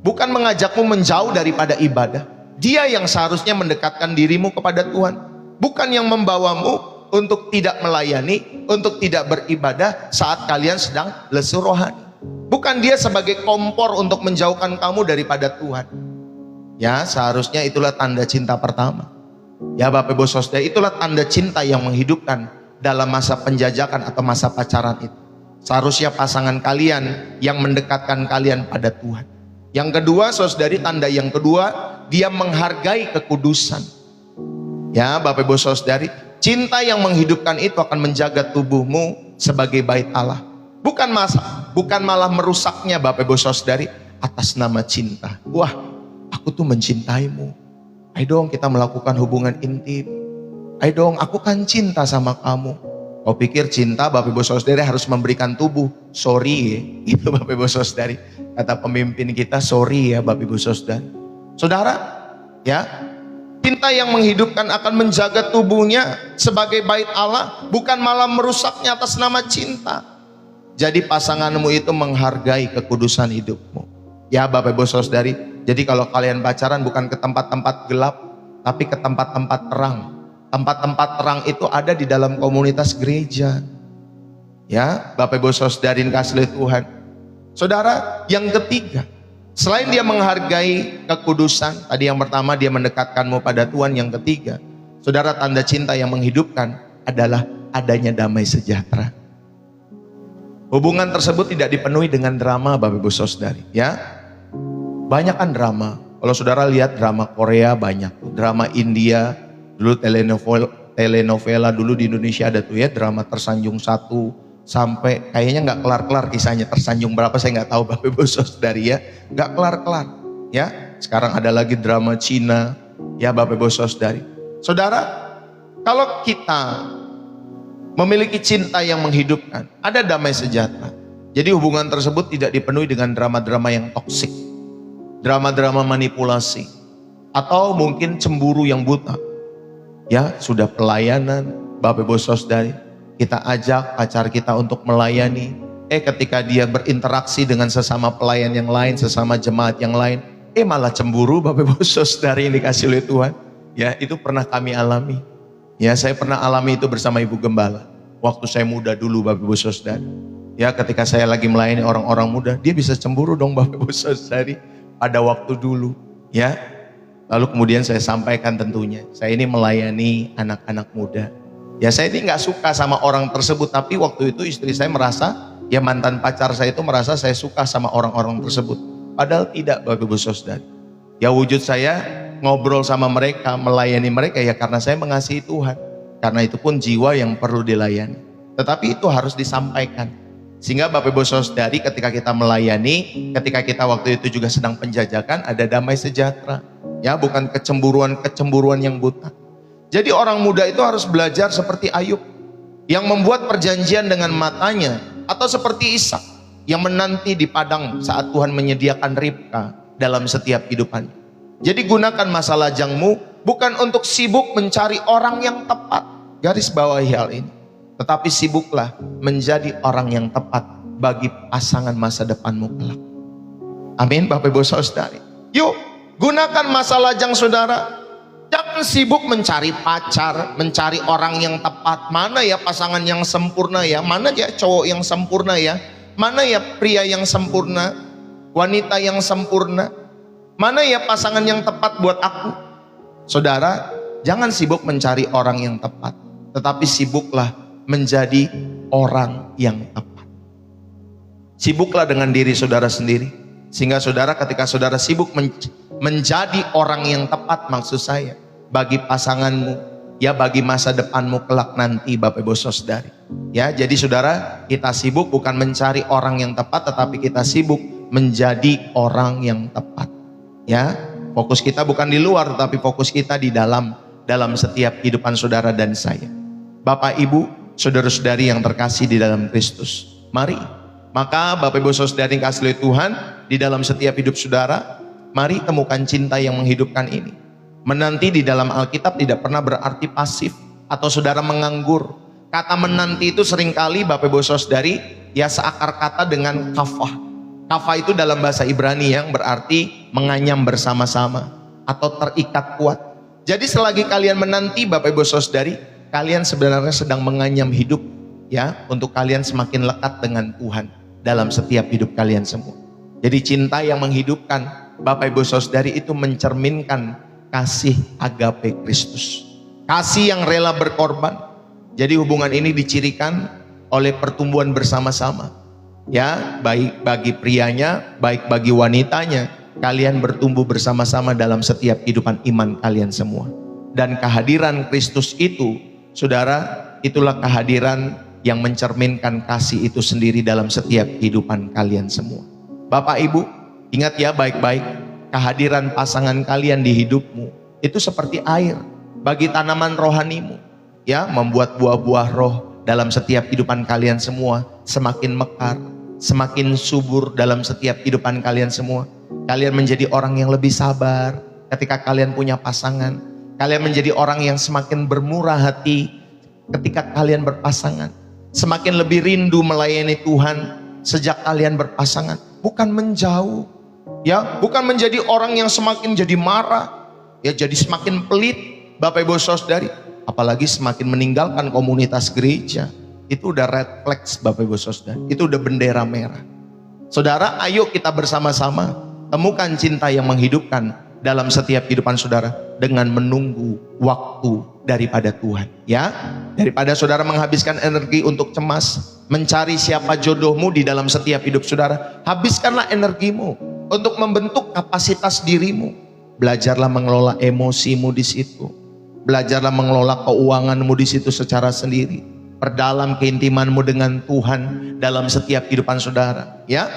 Bukan mengajakmu menjauh daripada ibadah. Dia yang seharusnya mendekatkan dirimu kepada Tuhan. Bukan yang membawamu untuk tidak melayani, untuk tidak beribadah saat kalian sedang lesu rohani. Bukan dia sebagai kompor untuk menjauhkan kamu daripada Tuhan. Ya, seharusnya itulah tanda cinta pertama. Ya Bapak Ibu Saudara, itulah tanda cinta yang menghidupkan dalam masa penjajakan atau masa pacaran itu. Seharusnya pasangan kalian yang mendekatkan kalian pada Tuhan. Yang kedua, saudari, tanda yang kedua, dia menghargai kekudusan. Ya Bapak Ibu Saudari, cinta yang menghidupkan itu akan menjaga tubuhmu sebagai bait Allah. Bukan malah merusaknya Bapak Ibu Saudari atas nama cinta. Wah, aku tuh mencintaimu. Ayo dong kita melakukan hubungan intim. Ayo dong, aku kan cinta sama kamu. Kau pikir cinta Bapak Ibu Saudari harus memberikan tubuh? Sorry ya, itu Bapak Ibu Saudari. Kata pemimpin kita, sorry ya Bapak Ibu Saudari. Saudara, ya, cinta yang menghidupkan akan menjaga tubuhnya sebagai bait Allah, bukan malah merusaknya atas nama cinta. Jadi pasanganmu itu menghargai kekudusan hidupmu. Ya Bapak Ibu Saudari, jadi kalau kalian pacaran bukan ke tempat-tempat gelap, tapi ke tempat-tempat terang. Tempat-tempat terang itu ada di dalam komunitas gereja. Ya, Bapak Ibu Saudari kasih Tuhan. Saudara, yang ketiga, selain dia menghargai kekudusan, tadi yang pertama dia mendekatkanmu pada Tuhan. Yang ketiga, saudara, tanda cinta yang menghidupkan adalah adanya damai sejahtera. Hubungan tersebut tidak dipenuhi dengan drama Bapak Ibu Saudari, ya. Banyak kan drama. Kalau saudara lihat drama Korea banyak, drama India, dulu telenovela dulu di Indonesia ada tuh ya, drama Tersanjung 1 sampai kayaknya nggak kelar-kelar kisahnya. Tersanjung berapa saya nggak tahu Bapak Ibu Saudari ya, nggak kelar-kelar ya. Sekarang ada lagi drama Cina ya Bapak Ibu Saudari. Saudara, kalau kita memiliki cinta yang menghidupkan, ada damai sejahtera. Jadi hubungan tersebut tidak dipenuhi dengan drama-drama yang toksik, drama-drama manipulasi, atau mungkin cemburu yang buta. Ya, sudah pelayanan, Bapak Ibu Saudari, kita ajak pacar kita untuk melayani. Ketika dia berinteraksi dengan sesama pelayan yang lain, sesama jemaat yang lain, malah cemburu Bapak Ibu Saudari yang dikasih oleh Tuhan. Ya, itu pernah kami alami. Ya, saya pernah alami itu bersama Ibu Gembala. Waktu saya muda dulu Bapak Ibu Saudari. Ya, ketika saya lagi melayani orang-orang muda, dia bisa cemburu dong Bapak Ibu Saudari. Pada waktu dulu, ya. Lalu kemudian saya sampaikan tentunya, saya ini melayani anak-anak muda. Ya, saya ini nggak suka sama orang tersebut, tapi waktu itu istri saya merasa, ya mantan pacar saya itu merasa saya suka sama orang-orang tersebut. Padahal tidak Bapak Ibu Saudari. Ya, wujud saya ngobrol sama mereka, melayani mereka ya karena saya mengasihi Tuhan. Karena itu pun jiwa yang perlu dilayani. Tetapi itu harus disampaikan. Sehingga Bapak Ibu Saudari ketika kita melayani, ketika kita waktu itu juga sedang penjajakan, ada damai sejahtera. Ya, bukan kecemburuan yang buta. Jadi orang muda itu harus belajar seperti Ayub yang membuat perjanjian dengan matanya, atau seperti Ishak yang menanti di padang saat Tuhan menyediakan Ribka dalam setiap kehidupannya. Jadi gunakan masa lajangmu bukan untuk sibuk mencari orang yang tepat. Garis bawahi hal ini. Tetapi sibuklah menjadi orang yang tepat bagi pasangan masa depanmu kelak. Amin Bapak Ibu Saudari. Yuk, gunakan masa lajang saudara. Jangan sibuk mencari pacar, mencari orang yang tepat. Mana ya pasangan yang sempurna ya? Mana ya cowok yang sempurna ya? Mana ya pria yang sempurna? Wanita yang sempurna? Mana ya pasangan yang tepat buat aku? Saudara, jangan sibuk mencari orang yang tepat, tetapi sibuklah menjadi orang yang tepat. Sibuklah dengan diri saudara sendiri. Sehingga saudara ketika saudara sibuk menjadi orang yang tepat, maksud saya bagi pasanganmu, ya bagi masa depanmu kelak nanti Bapak Ibu Saudari. Ya, jadi saudara, kita sibuk bukan mencari orang yang tepat, tetapi kita sibuk menjadi orang yang tepat. Ya, fokus kita bukan di luar, tetapi fokus kita di dalam setiap kehidupan saudara dan saya. Bapak Ibu, saudara-saudari yang terkasih di dalam Kristus, mari. Maka Bapak Ibu Saudari yang kasih oleh Tuhan, di dalam setiap hidup saudara, mari temukan cinta yang menghidupkan ini. Menanti di dalam Alkitab tidak pernah berarti pasif atau saudara menganggur. Kata menanti itu seringkali Bapak Ibu Saudari ya seakar kata dengan kafah. Kafah itu dalam bahasa Ibrani yang berarti menganyam bersama-sama atau terikat kuat. Jadi selagi kalian menanti Bapak Ibu Saudari, kalian sebenarnya sedang menganyam hidup ya, untuk kalian semakin lekat dengan Tuhan dalam setiap hidup kalian semua. Jadi cinta yang menghidupkan Bapak Ibu Saudari itu mencerminkan kasih agape Kristus. Kasih yang rela berkorban. Jadi hubungan ini dicirikan oleh pertumbuhan bersama-sama. Ya, baik bagi prianya, baik bagi wanitanya, kalian bertumbuh bersama-sama dalam setiap kehidupan iman kalian semua. Dan kehadiran Kristus itu, saudara, itulah kehadiran yang mencerminkan kasih itu sendiri dalam setiap kehidupan kalian semua. Bapak Ibu, ingat ya baik-baik, kehadiran pasangan kalian di hidupmu itu seperti air bagi tanaman rohanimu, ya, membuat buah-buah roh dalam setiap kehidupan kalian semua semakin mekar, semakin subur dalam setiap kehidupan kalian semua. Kalian menjadi orang yang lebih sabar ketika kalian punya pasangan. Kalian menjadi orang yang semakin bermurah hati ketika kalian berpasangan. Semakin lebih rindu melayani Tuhan sejak kalian berpasangan. Bukan menjauh, ya, bukan menjadi orang yang semakin jadi marah, ya, jadi semakin pelit Bapak Ibu Saudari. Apalagi semakin meninggalkan komunitas gereja. Itu udah red flags Bapak Ibu Saudari. Itu udah bendera merah. Saudara, ayo kita bersama-sama temukan cinta yang menghidupkan dalam setiap kehidupan saudara dengan menunggu waktu daripada Tuhan, ya. Daripada saudara menghabiskan energi untuk cemas mencari siapa jodohmu di dalam setiap hidup saudara, habiskanlah energimu untuk membentuk kapasitas dirimu. Belajarlah mengelola emosimu di situ. Belajarlah mengelola keuanganmu di situ secara sendiri. Perdalam keintimanmu dengan Tuhan dalam setiap kehidupan saudara, ya.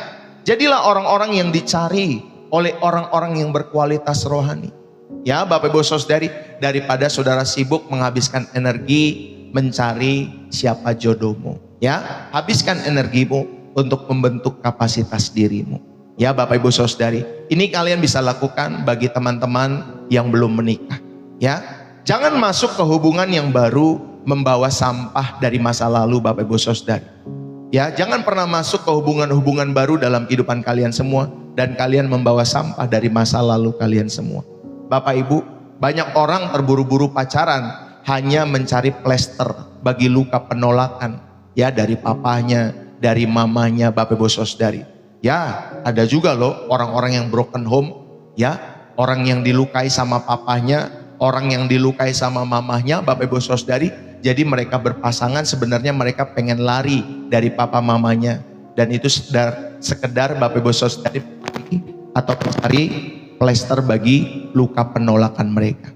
Jadilah orang-orang yang dicari oleh orang-orang yang berkualitas rohani. Ya Bapak Ibu Saudari, daripada saudara sibuk menghabiskan energi mencari siapa jodohmu, ya, habiskan energimu untuk membentuk kapasitas dirimu. Ya Bapak Ibu Saudari, ini kalian bisa lakukan bagi teman-teman yang belum menikah. Ya, jangan masuk ke hubungan yang baru membawa sampah dari masa lalu Bapak Ibu Saudari. Ya, jangan pernah masuk ke hubungan-hubungan baru dalam kehidupan kalian semua dan kalian membawa sampah dari masa lalu kalian semua. Bapak Ibu, banyak orang terburu-buru pacaran hanya mencari plester bagi luka penolakan, ya, dari papanya, dari mamanya Bapak Ibu Saudari. Ya, ada juga loh orang-orang yang broken home, ya, orang yang dilukai sama papanya, orang yang dilukai sama mamahnya Bapak Ibu Saudari. Jadi mereka berpasangan sebenarnya mereka pengen lari dari papa mamanya. Dan itu sekedar Bapak Ibu Saudari atau mencari plester bagi luka penolakan mereka.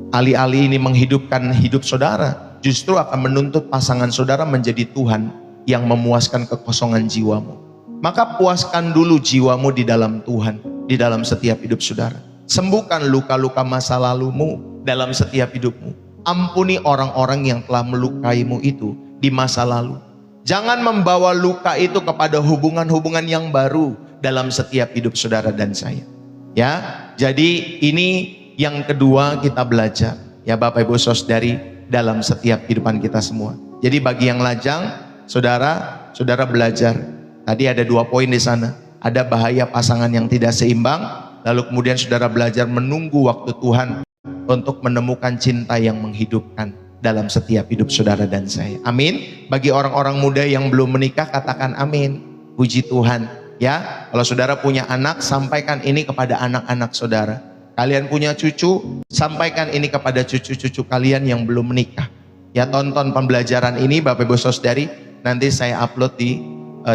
Alih-alih ini menghidupkan hidup saudara, justru akan menuntut pasangan saudara menjadi Tuhan yang memuaskan kekosongan jiwamu. Maka puaskan dulu jiwamu di dalam Tuhan, di dalam setiap hidup saudara. Sembuhkan luka-luka masa lalumu dalam setiap hidupmu. Ampuni orang-orang yang telah melukaimu itu di masa lalu. Jangan membawa luka itu kepada hubungan-hubungan yang baru dalam setiap hidup saudara dan saya. Ya, jadi ini yang kedua kita belajar, ya Bapak Ibu Saudari, dalam setiap kehidupan kita semua. Jadi bagi yang lajang, saudara belajar. Tadi ada 2 poin di sana. Ada bahaya pasangan yang tidak seimbang. Lalu kemudian saudara belajar menunggu waktu Tuhan untuk menemukan cinta yang menghidupkan dalam setiap hidup saudara dan saya. Amin. Bagi orang-orang muda yang belum menikah, katakan amin. Puji Tuhan. Ya, kalau saudara punya anak, sampaikan ini kepada anak-anak saudara. Kalian punya cucu, sampaikan ini kepada cucu-cucu kalian yang belum menikah. Ya, tonton pembelajaran ini Bapak Ibu Saudari. Nanti saya upload di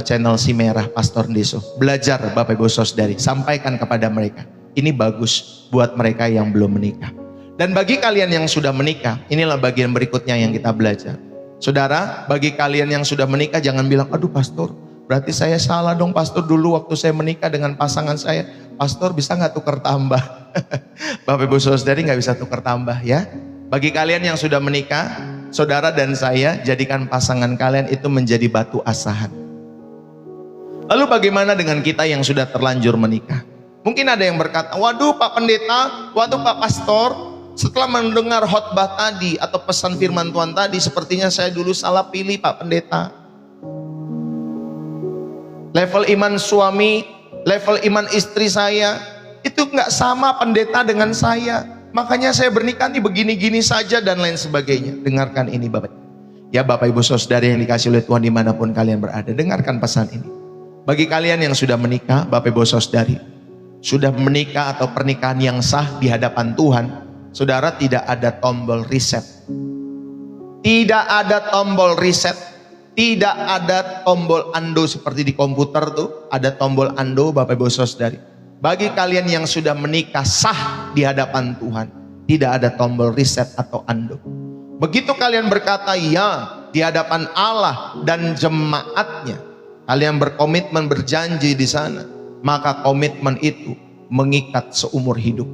channel Si Merah Pastor Deso. Belajar Bapak Ibu Saudari, sampaikan kepada mereka. Ini bagus buat mereka yang belum menikah. Dan bagi kalian yang sudah menikah, inilah bagian berikutnya yang kita belajar. Saudara, bagi kalian yang sudah menikah jangan bilang, aduh pastor, berarti saya salah dong pastor, dulu waktu saya menikah dengan pasangan saya. Pastor bisa nggak tukar tambah? Bapak ibu saudari nggak bisa tukar tambah ya. Bagi kalian yang sudah menikah, saudara dan saya jadikan pasangan kalian itu menjadi batu asahan. Lalu bagaimana dengan kita yang sudah terlanjur menikah? Mungkin ada yang berkata, waduh Pak Pendeta, waduh Pak Pastor, setelah mendengar khotbah tadi atau pesan firman Tuhan tadi, sepertinya saya dulu salah pilih Pak Pendeta. Level iman suami, level iman istri saya, itu nggak sama pendeta dengan saya. Makanya saya bernikah nih begini-gini saja dan lain sebagainya. Dengarkan ini Bapak. Ya Bapak Ibu Saudara yang dikasih oleh Tuhan dimanapun kalian berada, dengarkan pesan ini. Bagi kalian yang sudah menikah, Bapak Ibu Saudari, sudah menikah atau pernikahan yang sah di hadapan Tuhan, saudara, tidak ada tombol reset. Tidak ada tombol reset. Tidak ada tombol undo seperti di komputer tuh, ada tombol undo Bapak Ibu Saudari. Bagi kalian yang sudah menikah sah di hadapan Tuhan, tidak ada tombol reset atau undo. Begitu kalian berkata ya di hadapan Allah dan jemaatnya, kalian berkomitmen berjanji di sana, maka komitmen itu mengikat seumur hidup.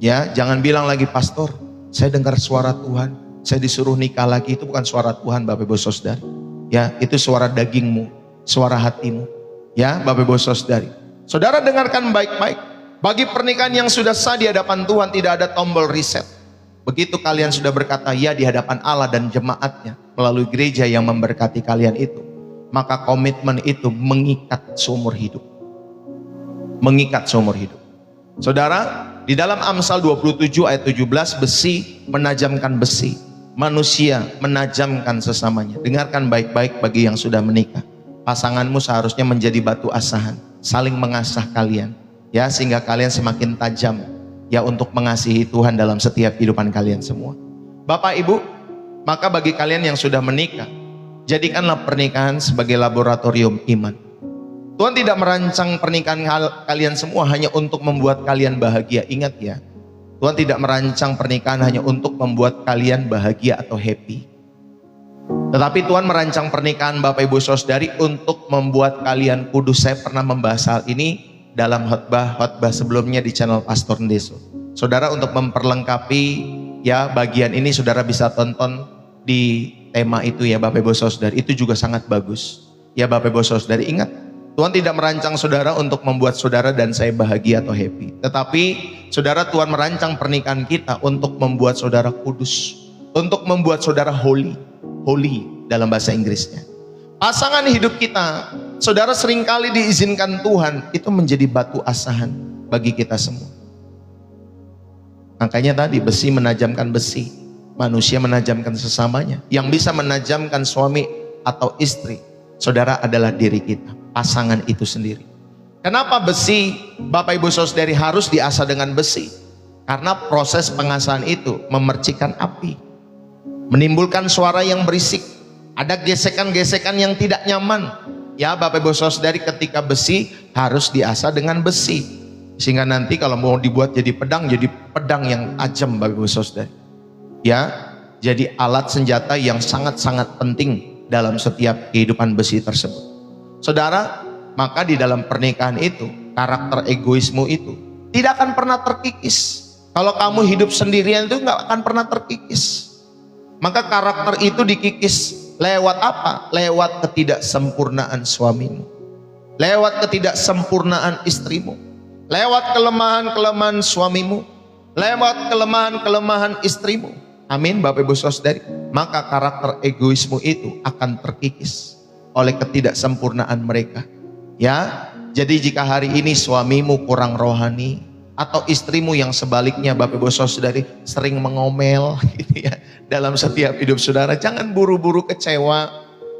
Ya, jangan bilang lagi pastor, saya dengar suara Tuhan, saya disuruh nikah lagi. Itu bukan suara Tuhan Bapak Ibu Saudari. Ya, itu suara dagingmu, suara hatimu. Ya, Bapak Ibu Saudari. Saudara dengarkan baik-baik. Bagi pernikahan yang sudah sah di hadapan Tuhan tidak ada tombol reset. Begitu kalian sudah berkata ya di hadapan Allah dan jemaatnya melalui gereja yang memberkati kalian itu, maka komitmen itu mengikat seumur hidup. Mengikat seumur hidup. Saudara, di dalam Amsal 27 ayat 17, besi menajamkan besi, manusia menajamkan sesamanya. Dengarkan baik-baik bagi yang sudah menikah. Pasanganmu seharusnya menjadi batu asahan, saling mengasah kalian, ya, sehingga kalian semakin tajam, ya, untuk mengasihi Tuhan dalam setiap kehidupan kalian semua. Bapak Ibu, maka bagi kalian yang sudah menikah, jadikanlah pernikahan sebagai laboratorium iman. Tuhan tidak merancang pernikahan kalian semua hanya untuk membuat kalian bahagia. Ingat ya, Tuhan tidak merancang pernikahan hanya untuk membuat kalian bahagia atau happy. Tetapi Tuhan merancang pernikahan Bapak Ibu Saudari untuk membuat kalian kudus. Saya pernah membahas hal ini dalam khotbah sebelumnya di channel Pastor Ndeso. Saudara, untuk memperlengkapi ya bagian ini, saudara bisa tonton di tema itu ya Bapak Ibu Saudari. Itu juga sangat bagus. Ya Bapak Ibu Saudari, ingat, Tuhan tidak merancang saudara untuk membuat saudara dan saya bahagia atau happy. Tetapi saudara, Tuhan merancang pernikahan kita untuk membuat saudara kudus, untuk membuat saudara holy dalam bahasa Inggrisnya. Pasangan hidup kita, saudara, seringkali diizinkan Tuhan itu menjadi batu asahan bagi kita semua. Makanya tadi besi menajamkan besi, manusia menajamkan sesamanya. Yang bisa menajamkan suami atau istri, saudara, adalah diri kita, pasangan itu sendiri. Kenapa besi, Bapak Ibu Saudari, harus diasah dengan besi? Karena proses pengasahan itu memercikan api, menimbulkan suara yang berisik, ada gesekan-gesekan yang tidak nyaman. Ya Bapak Ibu Saudari, ketika besi harus diasah dengan besi, sehingga nanti kalau mau dibuat jadi pedang yang tajam Bapak Ibu Saudari. Ya, jadi alat senjata yang sangat-sangat penting dalam setiap kehidupan besi tersebut. Saudara, maka di dalam pernikahan itu, karakter egoismu itu tidak akan pernah terkikis. Kalau kamu hidup sendirian itu nggak akan pernah terkikis. Maka karakter itu dikikis lewat apa? Lewat ketidaksempurnaan suamimu, lewat ketidaksempurnaan istrimu, lewat kelemahan-kelemahan suamimu, lewat kelemahan-kelemahan istrimu. Amin Bapak Ibu Saudari. Maka karakter egoismu itu akan terkikis oleh ketidaksempurnaan mereka. Ya, jadi jika hari ini suamimu kurang rohani, atau istrimu yang sebaliknya Bapak Ibu Saudari sering mengomel gitu ya dalam setiap hidup saudara, jangan buru-buru kecewa,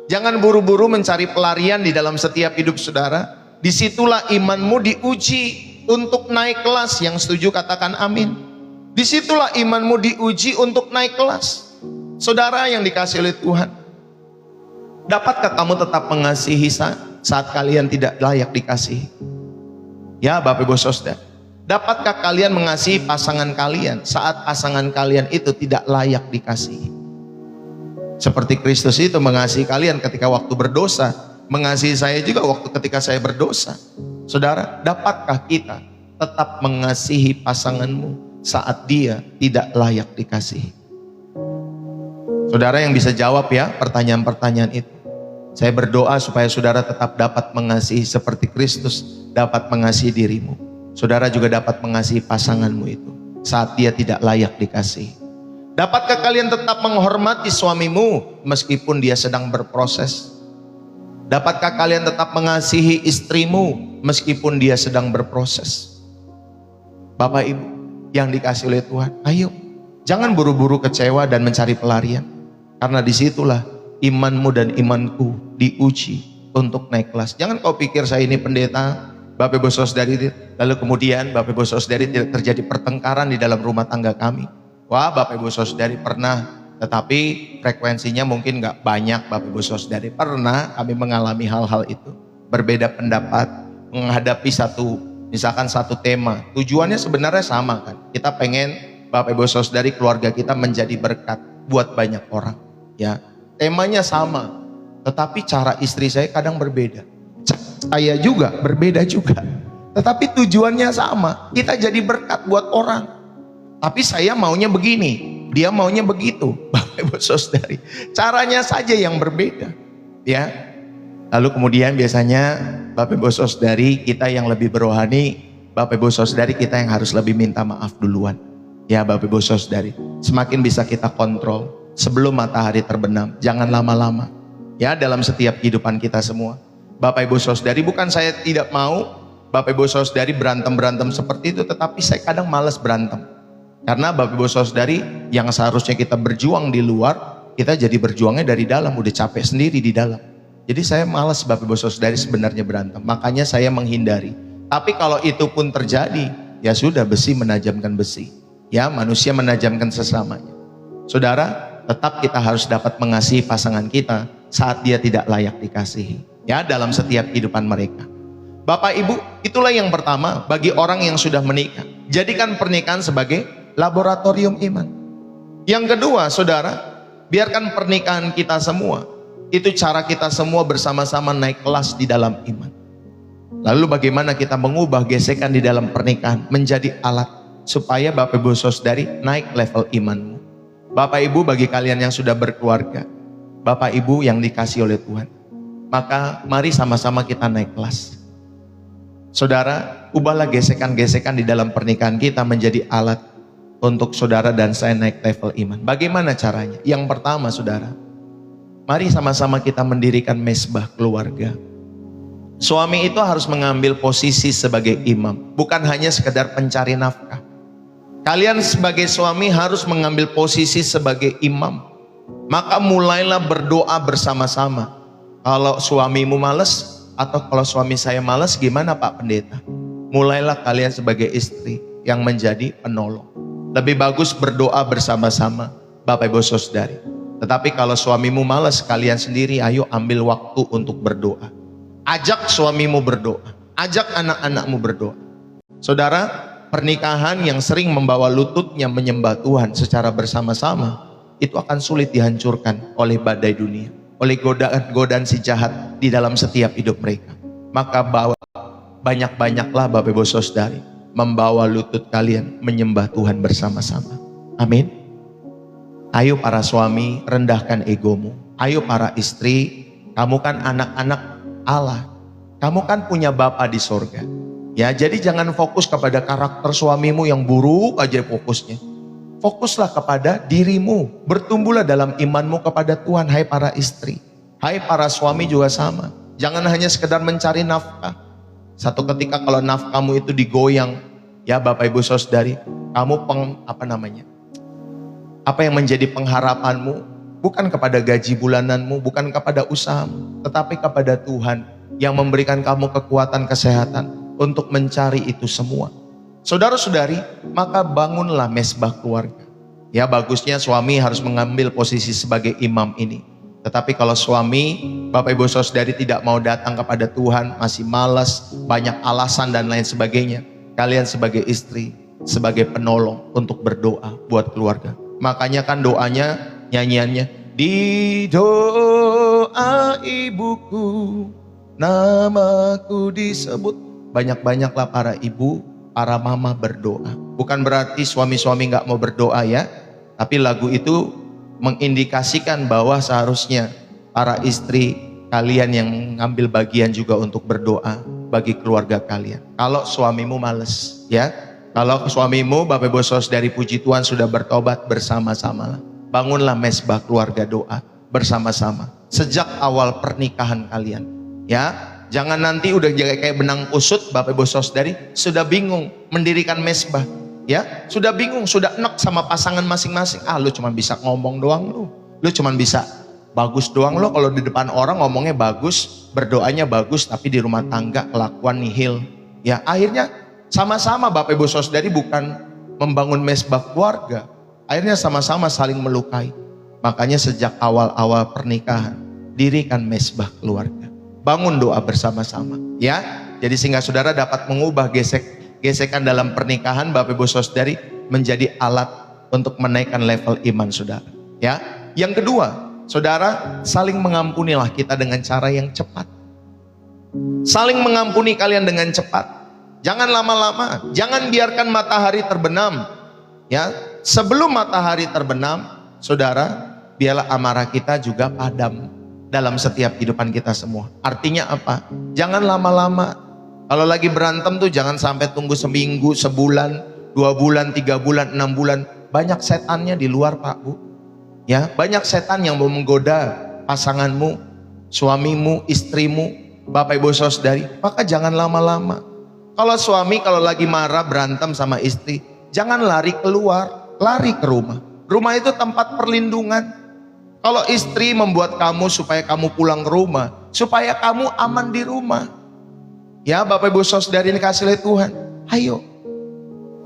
jangan buru-buru mencari pelarian di dalam setiap hidup saudara. Disitulah imanmu diuji untuk naik kelas. Yang setuju katakan amin. Disitulah imanmu diuji untuk naik kelas. Saudara yang dikasihi oleh Tuhan, dapatkah kamu tetap mengasihi saat kalian tidak layak dikasihi? Ya Bapak Ibu Saudara, Dapatkah kalian mengasihi pasangan kalian saat pasangan kalian itu tidak layak dikasihi? Seperti Kristus itu mengasihi kalian ketika waktu berdosa, mengasihi saya juga waktu ketika saya berdosa. Saudara, dapatkah kita tetap mengasihi pasanganmu saat dia tidak layak dikasihi? Saudara yang bisa jawab ya pertanyaan-pertanyaan itu. Saya berdoa supaya saudara tetap dapat mengasihi seperti Kristus dapat mengasihi dirimu. Saudara juga dapat mengasihi pasanganmu itu saat dia tidak layak dikasihi. Dapatkah kalian tetap menghormati suamimu meskipun dia sedang berproses? Dapatkah kalian tetap mengasihi istrimu meskipun dia sedang berproses? Bapak Ibu yang dikasihi oleh Tuhan, ayo jangan buru-buru kecewa dan mencari pelarian. Karena disitulah imanmu dan imanku diuji untuk naik kelas. Jangan kau pikir saya ini pendeta, Bapak Ibu Saudari, lalu kemudian Bapak Ibu Saudari tidak terjadi pertengkaran di dalam rumah tangga kami. Wah, Bapak Ibu Saudari pernah, tetapi frekuensinya mungkin nggak banyak. Bapak Ibu Saudari pernah kami mengalami hal-hal itu. Berbeda pendapat, menghadapi misalkan satu tema. Tujuannya sebenarnya sama kan. Kita pengen Bapak Ibu Saudari keluarga kita menjadi berkat buat banyak orang. Ya, temanya sama, tetapi cara istri saya kadang berbeda. Saya juga berbeda juga, tetapi tujuannya sama. Kita jadi berkat buat orang, tapi saya maunya begini, dia maunya begitu. Bapak Ibu Saudari, caranya saja yang berbeda, ya. Lalu kemudian biasanya Bapak Ibu Saudari kita yang lebih berohani, Bapak Ibu Saudari kita yang harus lebih minta maaf duluan. Ya Bapak Ibu Saudari, semakin bisa kita kontrol sebelum matahari terbenam. Jangan lama-lama, ya, dalam setiap kehidupan kita semua. Bapak Ibu Saudari, bukan saya tidak mau Bapak Ibu Saudari berantem-berantem seperti itu, tetapi saya kadang malas berantem. Karena Bapak Ibu Saudari yang seharusnya kita berjuang di luar, kita jadi berjuangnya dari dalam, udah capek sendiri di dalam. Jadi saya malas Bapak Ibu Saudari sebenarnya berantem, makanya saya menghindari. Tapi kalau itu pun terjadi, ya sudah, besi menajamkan besi. Ya, manusia menajamkan sesamanya. Saudara, tetap kita harus dapat mengasihi pasangan kita saat dia tidak layak dikasihi. Ya, dalam setiap kehidupan mereka. Bapak Ibu, itulah yang pertama bagi orang yang sudah menikah. Jadikan pernikahan sebagai laboratorium iman. Yang kedua, saudara, biarkan pernikahan kita semua, itu cara kita semua bersama-sama naik kelas di dalam iman. Lalu bagaimana kita mengubah gesekan di dalam pernikahan menjadi alat supaya Bapak Ibu Saudari naik level imanmu. Bapak Ibu, bagi kalian yang sudah berkeluarga, Bapak Ibu yang dikasihi oleh Tuhan, maka mari sama-sama kita naik kelas. Saudara, ubahlah gesekan-gesekan di dalam pernikahan kita menjadi alat untuk saudara dan saya naik level iman. Bagaimana caranya? Yang pertama, saudara, mari sama-sama kita mendirikan mesbah keluarga. Suami itu harus mengambil posisi sebagai imam, bukan hanya sekedar pencari nafkah. Kalian sebagai suami harus mengambil posisi sebagai imam. Maka mulailah berdoa bersama-sama. Kalau suamimu malas atau kalau suami saya malas, gimana Pak Pendeta? Mulailah kalian sebagai istri yang menjadi penolong. Lebih bagus berdoa bersama-sama Bapak Ibu Saudari. Tetapi kalau suamimu malas, kalian sendiri ayo ambil waktu untuk berdoa. Ajak suamimu berdoa, ajak anak-anakmu berdoa. Saudara, pernikahan yang sering membawa lututnya menyembah Tuhan secara bersama-sama, itu akan sulit dihancurkan oleh badai dunia, oleh godaan-godaan si jahat di dalam setiap hidup mereka. Maka bawa banyak-banyaklah Bapak Ibu Saudari membawa lutut kalian menyembah Tuhan bersama-sama. Amin. Ayo para suami, rendahkan egomu. Ayo para istri, kamu kan anak-anak Allah. Kamu kan punya Bapa di sorga. Ya, jadi jangan fokus kepada karakter suamimu yang buruk aja fokusnya. Fokuslah kepada dirimu. Bertumbuhlah dalam imanmu kepada Tuhan. Hai para istri, hai para suami juga sama. Jangan hanya sekedar mencari nafkah. Satu ketika kalau nafkahmu itu digoyang, ya Bapak Ibu Saudari, kamu apa yang menjadi pengharapanmu bukan kepada gaji bulananmu, bukan kepada usahamu, tetapi kepada Tuhan yang memberikan kamu kekuatan kesehatan untuk mencari itu semua. Saudara-saudari, maka bangunlah mesbah keluarga. Ya, bagusnya suami harus mengambil posisi sebagai imam ini. Tetapi kalau suami, Bapak Ibu Saudari tidak mau datang kepada Tuhan, masih malas, banyak alasan dan lain sebagainya, kalian sebagai istri, sebagai penolong untuk berdoa buat keluarga. Makanya kan doanya, nyanyiannya, di doa ibuku namaku disebut. Banyak-banyaklah para ibu, para mama berdoa. Bukan berarti suami-suami gak mau berdoa ya, tapi lagu itu mengindikasikan bahwa seharusnya para istri kalian yang ngambil bagian juga untuk berdoa bagi keluarga kalian. Kalau suamimu males ya, kalau suamimu Bapak Ibu Saudari puji Tuhan sudah bertobat, bersama-sama bangunlah mesbah keluarga doa bersama-sama sejak awal pernikahan kalian ya. Jangan nanti udah kayak benang kusut Bapak Ibu Saudari sudah bingung mendirikan mesbah ya, sudah bingung, sudah enek sama pasangan masing-masing. Lu cuma bisa ngomong doang, lu cuma bisa bagus doang lo, kalau di depan orang ngomongnya bagus, berdoanya bagus, tapi di rumah tangga kelakuan nihil ya. Akhirnya sama-sama Bapak Ibu Saudari bukan membangun mesbah keluarga, akhirnya sama-sama saling melukai. Makanya sejak awal-awal pernikahan dirikan mesbah keluarga, bangun doa bersama-sama ya. Jadi sehingga saudara dapat mengubah gesekan dalam pernikahan Bapak Ibu Saudari menjadi alat untuk menaikkan level iman saudara ya. Yang kedua, saudara, saling mengampunilah kita dengan cara yang cepat. Saling mengampuni kalian dengan cepat. Jangan lama-lama, jangan biarkan matahari terbenam ya. Sebelum matahari terbenam, saudara, biarlah amarah kita juga padam dalam setiap kehidupan kita semua. Artinya apa? Jangan lama-lama. Kalau lagi berantem tuh jangan sampai tunggu seminggu, sebulan, 2 bulan, 3 bulan, 6 bulan. Banyak setannya di luar Pak Bu ya. Banyak setan yang mau menggoda pasanganmu, suamimu, istrimu, Bapak Ibu Saudari. Maka jangan lama-lama. Kalau suami kalau lagi marah berantem sama istri, jangan lari keluar, lari ke rumah. Rumah itu tempat perlindungan. Kalau istri membuat kamu supaya kamu pulang ke rumah, supaya kamu aman di rumah ya. Bapak Ibu Saudari ini kasih oleh Tuhan, ayo.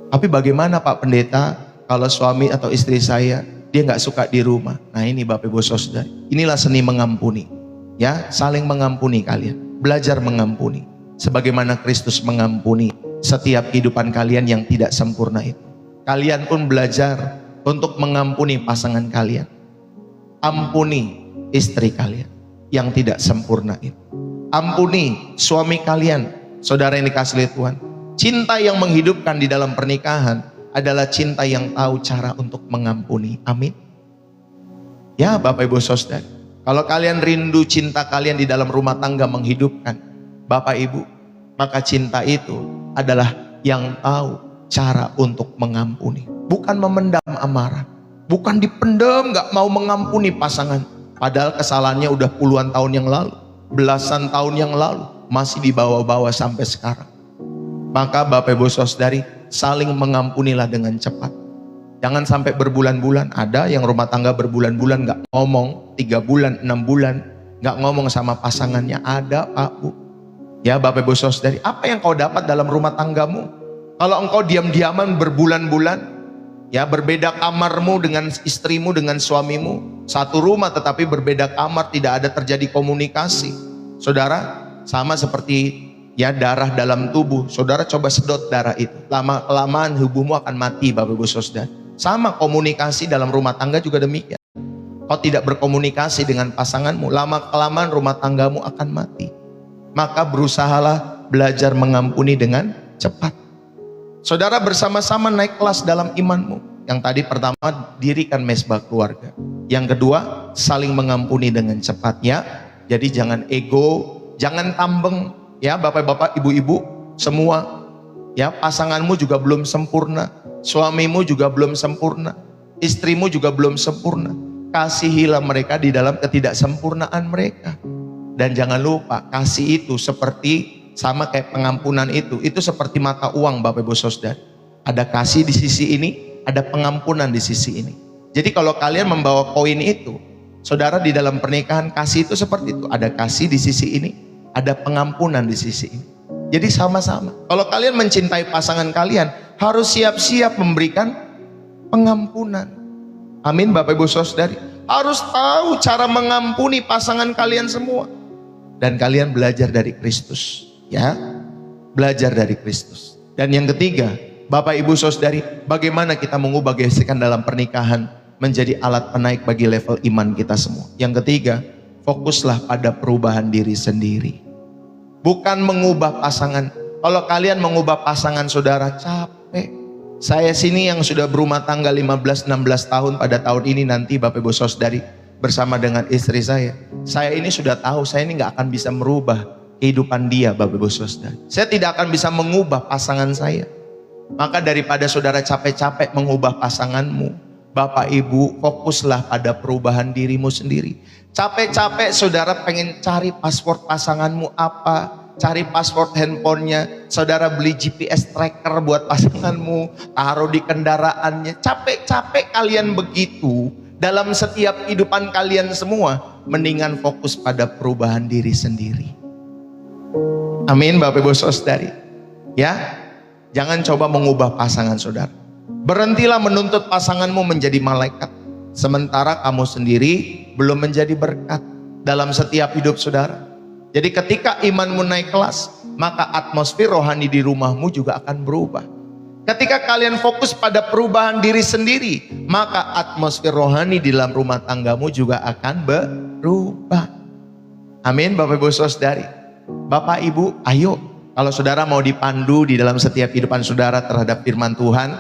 Tapi bagaimana Pak Pendeta kalau suami atau istri saya dia nggak suka di rumah? Nah ini Bapak Ibu Saudari, inilah seni mengampuni ya. Saling mengampuni kalian, belajar mengampuni sebagaimana Kristus mengampuni setiap kehidupan kalian yang tidak sempurna itu. Kalian pun belajar untuk mengampuni pasangan kalian. Ampuni istri kalian yang tidak sempurna itu. Ampuni suami kalian. Saudara yang dikasih oleh Tuhan, cinta yang menghidupkan di dalam pernikahan adalah cinta yang tahu cara untuk mengampuni. Amin ya Bapak Ibu Saudara. Kalau kalian rindu cinta kalian di dalam rumah tangga menghidupkan Bapak Ibu, maka cinta itu adalah yang tahu cara untuk mengampuni, bukan memendam amarah, bukan dipendam gak mau mengampuni pasangan, padahal kesalahannya udah puluhan tahun yang lalu, belasan tahun yang lalu, masih dibawa-bawa sampai sekarang. Maka Bapak Ibu Saudari, saling mengampunilah dengan cepat. Jangan sampai berbulan-bulan. Ada yang rumah tangga berbulan-bulan gak ngomong, 3 bulan, 6 bulan gak ngomong sama pasangannya. Ada Pak Bu ya Bapak Ibu Saudari. Apa yang kau dapat dalam rumah tanggamu kalau engkau diam-diaman berbulan-bulan ya, berbeda kamarmu dengan istrimu, dengan suamimu, satu rumah tetapi berbeda kamar, tidak ada terjadi komunikasi. Saudara, sama seperti ya darah dalam tubuh. Saudara coba sedot darah itu, lama-kelamaan tubuhmu akan mati Bapak Ibu Saudara. Sama komunikasi dalam rumah tangga juga demikian. Kau tidak berkomunikasi dengan pasanganmu, lama-kelamaan rumah tanggamu akan mati. Maka berusahalah belajar mengampuni dengan cepat. Saudara, bersama-sama naik kelas dalam imanmu. Yang tadi pertama, dirikan mesbah keluarga. Yang kedua, saling mengampuni dengan cepat ya. Jadi jangan ego, jangan tambeng ya Bapak-bapak, ibu-ibu semua ya. Pasanganmu juga belum sempurna, suamimu juga belum sempurna, istrimu juga belum sempurna. Kasihilah mereka di dalam ketidaksempurnaan mereka. Dan jangan lupa, kasih itu seperti sama kayak pengampunan itu seperti mata uang Bapak Ibu Saudara. Ada kasih di sisi ini, ada pengampunan di sisi ini. Jadi kalau kalian membawa koin itu, saudara, di dalam pernikahan kasih itu seperti itu. Ada kasih di sisi ini, ada pengampunan di sisi ini. Jadi sama-sama. Kalau kalian mencintai pasangan kalian, harus siap-siap memberikan pengampunan. Amin Bapak Ibu Saudari. Harus tahu cara mengampuni pasangan kalian semua. Dan kalian belajar dari Kristus ya. Belajar dari Kristus. Dan yang ketiga, Bapak Ibu Saudari, bagaimana kita mengubah gesekan dalam pernikahan menjadi alat penaik bagi level iman kita semua. Yang ketiga, fokuslah pada perubahan diri sendiri. Bukan mengubah pasangan. Kalau kalian mengubah pasangan saudara, capek. Saya sini yang sudah berumah tangga 15-16 tahun, pada tahun ini nanti Bapak Ibu Saudari bersama dengan istri saya ini sudah tahu saya ini gak akan bisa merubah kehidupan dia, Bapak Ibu Saudari. Saya tidak akan bisa mengubah pasangan saya. Maka daripada saudara capek-capek mengubah pasanganmu, Bapak Ibu fokuslah pada perubahan dirimu sendiri. Capek-capek saudara pengen cari password pasanganmu apa, cari password handphonenya, saudara beli GPS tracker buat pasanganmu, taruh di kendaraannya. Capek-capek kalian begitu dalam setiap kehidupan kalian semua, mendingan fokus pada perubahan diri sendiri. Amin Bapak Ibu Saudari. Ya, jangan coba mengubah pasangan saudara. Berhentilah menuntut pasanganmu menjadi malaikat, sementara kamu sendiri belum menjadi berkat dalam setiap hidup saudara. Jadi ketika imanmu naik kelas, maka atmosfer rohani di rumahmu juga akan berubah. Ketika kalian fokus pada perubahan diri sendiri, maka atmosfer rohani di dalam rumah tanggamu juga akan berubah. Amin Bapak Ibu Saudari. Bapak Ibu, ayo, kalau saudara mau dipandu di dalam setiap kehidupan saudara terhadap firman Tuhan,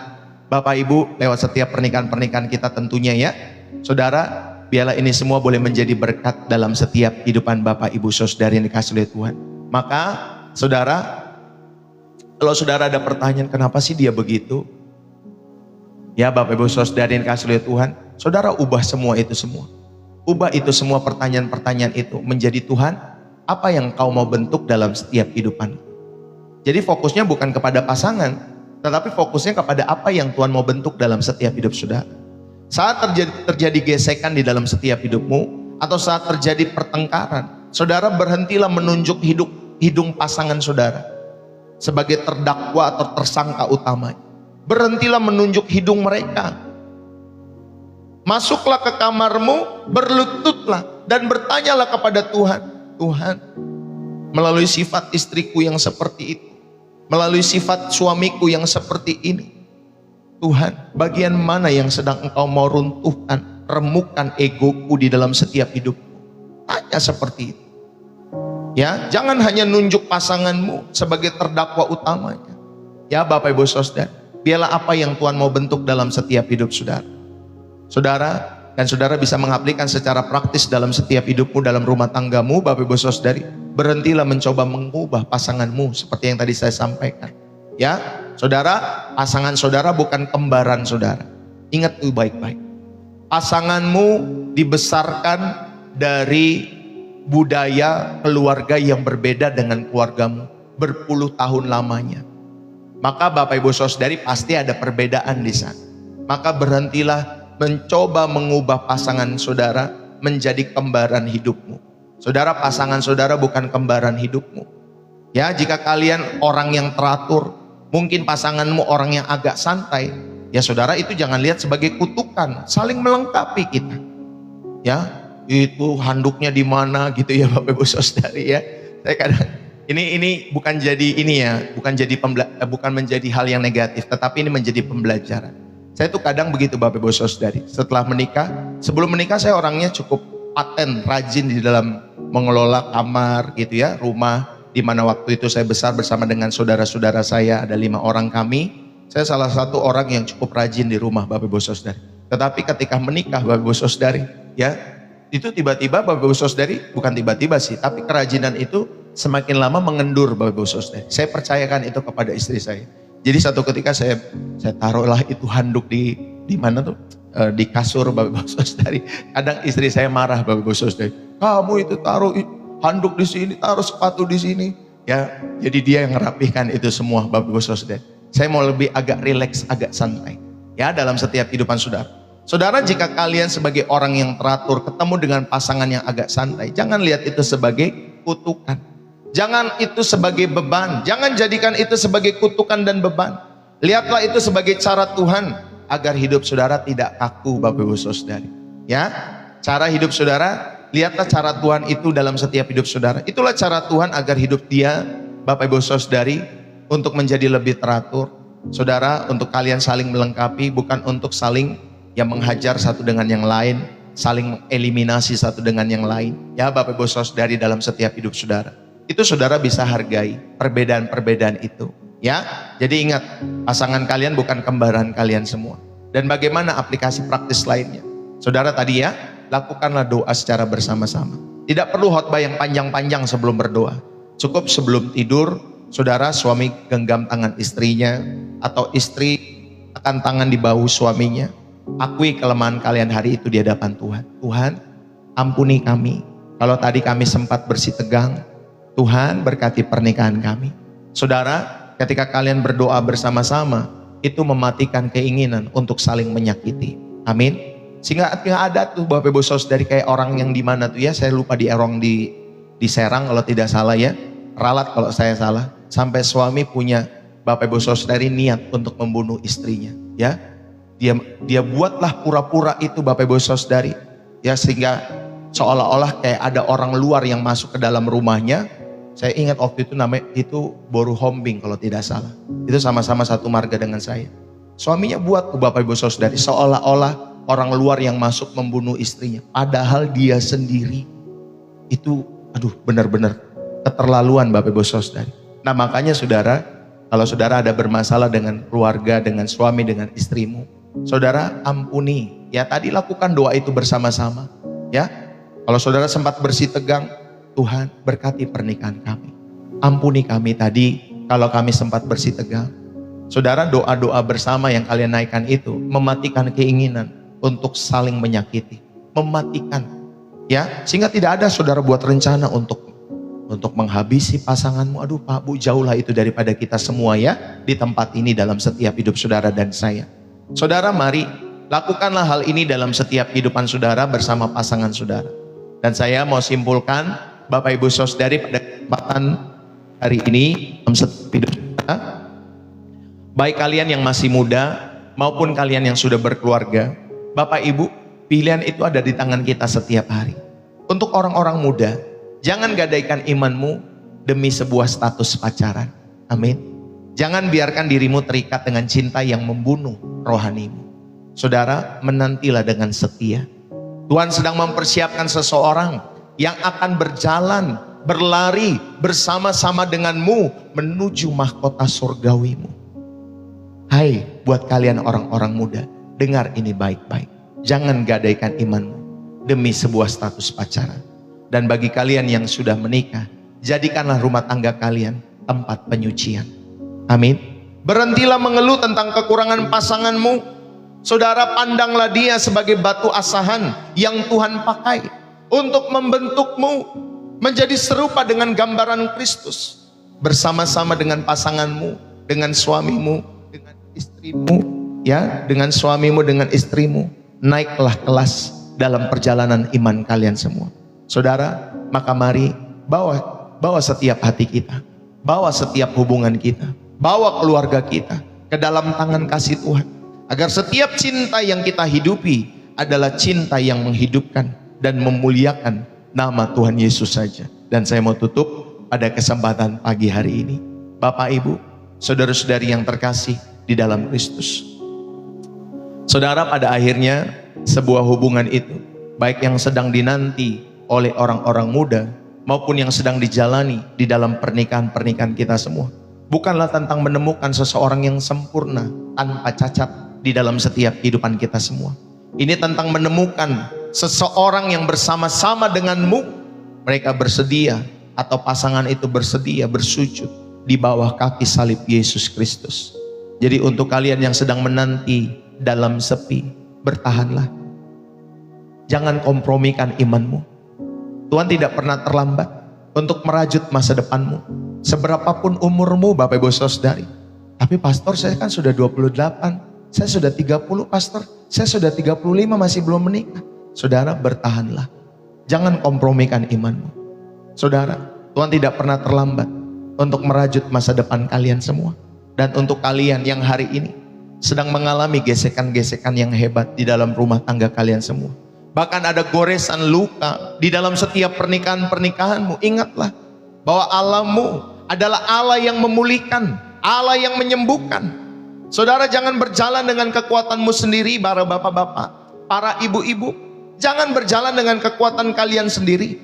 Bapak Ibu lewat setiap pernikahan-pernikahan kita tentunya ya, saudara, biarlah ini semua boleh menjadi berkat dalam setiap kehidupan Bapak Ibu Saudari yang dikasih oleh Tuhan. Maka saudara, kalau saudara ada pertanyaan kenapa sih dia begitu, ya Bapak Ibu Saudari yang dikasih oleh Tuhan, saudara ubah semua itu semua. Ubah itu semua pertanyaan-pertanyaan itu menjadi Tuhan, apa yang kau mau bentuk dalam setiap kehidupan. Jadi fokusnya bukan kepada pasangan, tetapi fokusnya kepada apa yang Tuhan mau bentuk dalam setiap hidup saudara. Saat terjadi gesekan di dalam setiap hidupmu, atau saat terjadi pertengkaran, saudara berhentilah menunjuk hidung pasangan saudara sebagai terdakwa atau tersangka utama. Berhentilah menunjuk hidung mereka. Masuklah ke kamarmu, berlututlah dan bertanyalah kepada Tuhan. Tuhan, melalui sifat istriku yang seperti itu, melalui sifat suamiku yang seperti ini, Tuhan, bagian mana yang sedang Engkau mau runtuhkan, remukkan egoku di dalam setiap hidupku? Tanya seperti itu. Ya, jangan hanya nunjuk pasanganmu sebagai terdakwa utamanya. Ya Bapak Ibu Saudara, biarlah apa yang Tuhan mau bentuk dalam setiap hidup saudara. Saudara, dan saudara bisa mengaplikan secara praktis dalam setiap hidupmu, dalam rumah tanggamu, Bapak Ibu Saudari. Berhentilah mencoba mengubah pasanganmu seperti yang tadi saya sampaikan. Ya, saudara, pasangan saudara bukan kembaran saudara. Ingat itu baik-baik. Pasanganmu dibesarkan dari budaya keluarga yang berbeda dengan keluargamu berpuluh tahun lamanya. Maka Bapak Ibu Saudari pasti ada perbedaan di sana. Maka berhentilah mencoba mengubah pasangan saudara menjadi kembaran hidupmu. Saudara, pasangan saudara bukan kembaran hidupmu. Ya, jika kalian orang yang teratur, mungkin pasanganmu orang yang agak santai, ya saudara, itu jangan lihat sebagai kutukan, saling melengkapi kita. Ya, itu handuknya di mana gitu ya Bapak Ibu Saudari ya. Saya kadang ini bukan jadi ini ya, bukan menjadi hal yang negatif, tetapi ini menjadi pembelajaran. Saya tuh kadang begitu Bapak Ibu Saudari, setelah menikah, sebelum menikah saya orangnya cukup paten, rajin di dalam mengelola kamar gitu ya, rumah. Di mana waktu itu saya besar bersama dengan saudara-saudara saya, ada 5 orang kami. Saya salah satu orang yang cukup rajin di rumah Bapak Ibu Saudari. Tetapi ketika menikah Bapak Ibu Saudari, ya, itu tiba-tiba Bapak Ibu Saudari, bukan tiba-tiba sih, tapi kerajinan itu semakin lama mengendur Bapak Ibu Saudari. Saya percayakan itu kepada istri saya. Jadi satu ketika saya taruhlah itu handuk di mana tuh? Di kasur Bapak Ibu Saudari. Kadang istri saya marah Bapak Ibu Saudari. Kamu itu taruh handuk di sini, taruh sepatu di sini. Ya, jadi dia yang merapihkan itu semua Bapak Ibu Saudara. Saya mau lebih agak rileks, agak santai. Ya, dalam setiap kehidupan saudara. Saudara, jika kalian sebagai orang yang teratur ketemu dengan pasangan yang agak santai, jangan lihat itu sebagai kutukan. Jangan itu sebagai beban. Jangan jadikan itu sebagai kutukan dan beban. Lihatlah itu sebagai cara Tuhan agar hidup saudara tidak kaku Bapak Ibu Saudari. Ya, cara hidup saudara, lihatlah cara Tuhan itu dalam setiap hidup saudara. Itulah cara Tuhan agar hidup dia, Bapak Ibu Saudari, untuk menjadi lebih teratur. Saudara, untuk kalian saling melengkapi, bukan untuk saling yang menghajar satu dengan yang lain, saling mengeliminasi satu dengan yang lain. Ya Bapak Ibu Saudari, dalam setiap hidup saudara, itu saudara bisa hargai perbedaan-perbedaan itu. Ya, jadi ingat, pasangan kalian bukan kembaran kalian semua. Dan bagaimana aplikasi praktis lainnya? Saudara tadi ya, lakukanlah doa secara bersama-sama. Tidak perlu khotbah yang panjang-panjang sebelum berdoa. Cukup sebelum tidur, saudara, suami genggam tangan istrinya, atau istri akan tangan di bahu suaminya. Akui kelemahan kalian hari itu di hadapan Tuhan. Tuhan, ampuni kami. Kalau tadi kami sempat bersih tegang, Tuhan berkati pernikahan kami. Saudara, ketika kalian berdoa bersama-sama, itu mematikan keinginan untuk saling menyakiti. Amin. Sehingga nggak ada tuh Bapak Ibu Saudari kayak orang yang di mana tuh ya, saya lupa, di Erong di Serang kalau tidak salah ya, ralat kalau saya salah, sampai suami punya Bapak Ibu Saudari niat untuk membunuh istrinya ya. Dia buatlah pura-pura itu Bapak Ibu Saudari ya, sehingga seolah-olah kayak ada orang luar yang masuk ke dalam rumahnya. Saya ingat waktu itu namanya itu Boru Hombing kalau tidak salah, itu sama-sama satu marga dengan saya. Suaminya buat Bapak Ibu Saudari seolah-olah orang luar yang masuk membunuh istrinya, padahal dia sendiri. Itu benar-benar keterlaluan Bapak Ibu Saudari. Nah makanya saudara, kalau saudara ada bermasalah dengan keluarga, dengan suami, dengan istrimu, saudara ampuni. Ya tadi lakukan doa itu bersama-sama. Ya, kalau saudara sempat bersih tegang, Tuhan berkati pernikahan kami. Ampuni kami tadi kalau kami sempat bersih tegang. Saudara, doa-doa bersama yang kalian naikkan itu mematikan keinginan untuk saling menyakiti, mematikan, ya, sehingga tidak ada saudara buat rencana untuk menghabisi pasanganmu. Aduh Pak Bu, jauhlah itu daripada kita semua ya, di tempat ini dalam setiap hidup saudara dan saya. Saudara, mari lakukanlah hal ini dalam setiap kehidupan saudara bersama pasangan saudara. Dan saya mau simpulkan, Bapak Ibu Saudari, pada kesempatan hari ini dalam setiap hidup saudara, baik kalian yang masih muda maupun kalian yang sudah berkeluarga, Bapak Ibu, pilihan itu ada di tangan kita setiap hari. Untuk orang-orang muda, jangan gadaikan imanmu demi sebuah status pacaran. Amin. Jangan biarkan dirimu terikat dengan cinta yang membunuh rohanimu. Saudara, menantilah dengan setia. Tuhan sedang mempersiapkan seseorang yang akan berjalan, berlari bersama-sama denganmu menuju mahkota surgawimu. Hai, buat kalian orang-orang muda, dengar ini baik-baik. Jangan gadaikan imanmu demi sebuah status pacaran. Dan bagi kalian yang sudah menikah, jadikanlah rumah tangga kalian tempat penyucian. Amin. Berhentilah mengeluh tentang kekurangan pasanganmu. Saudara, pandanglah dia sebagai batu asahan yang Tuhan pakai untuk membentukmu menjadi serupa dengan gambaran Kristus. Bersama-sama dengan pasanganmu, dengan suamimu, dengan istrimu, ya, dengan suamimu, dengan istrimu, naiklah kelas dalam perjalanan iman kalian semua. Saudara, maka mari bawa setiap hati kita, bawa setiap hubungan kita, bawa keluarga kita ke dalam tangan kasih Tuhan, agar setiap cinta yang kita hidupi adalah cinta yang menghidupkan dan memuliakan nama Tuhan Yesus saja. Dan saya mau tutup pada kesempatan pagi hari ini, Bapak Ibu, saudara-saudari yang terkasih di dalam Kristus. Saudara, pada akhirnya sebuah hubungan itu, baik yang sedang dinanti oleh orang-orang muda maupun yang sedang dijalani di dalam pernikahan-pernikahan kita semua, bukanlah tentang menemukan seseorang yang sempurna tanpa cacat di dalam setiap kehidupan kita semua. Ini tentang menemukan seseorang yang bersama-sama denganmu, mereka bersedia atau pasangan itu bersedia bersujud di bawah kaki salib Yesus Kristus. Jadi untuk kalian yang sedang menanti dalam sepi, bertahanlah. Jangan kompromikan imanmu. Tuhan tidak pernah terlambat untuk merajut masa depanmu. Seberapapun umurmu Bapak Ibu Saudari. Tapi pastor, saya kan sudah 28, saya sudah 30 pastor, saya sudah 35 masih belum menikah. Saudara, bertahanlah. Jangan kompromikan imanmu. Saudara, Tuhan tidak pernah terlambat untuk merajut masa depan kalian semua. Dan untuk kalian yang hari ini sedang mengalami gesekan-gesekan yang hebat di dalam rumah tangga kalian semua, bahkan ada goresan luka di dalam setiap pernikahan-pernikahanmu, ingatlah bahwa Allahmu adalah Allah yang memulihkan, Allah yang menyembuhkan. Saudara, jangan berjalan dengan kekuatanmu sendiri, para bapak-bapak, para ibu-ibu. Jangan berjalan dengan kekuatan kalian sendiri.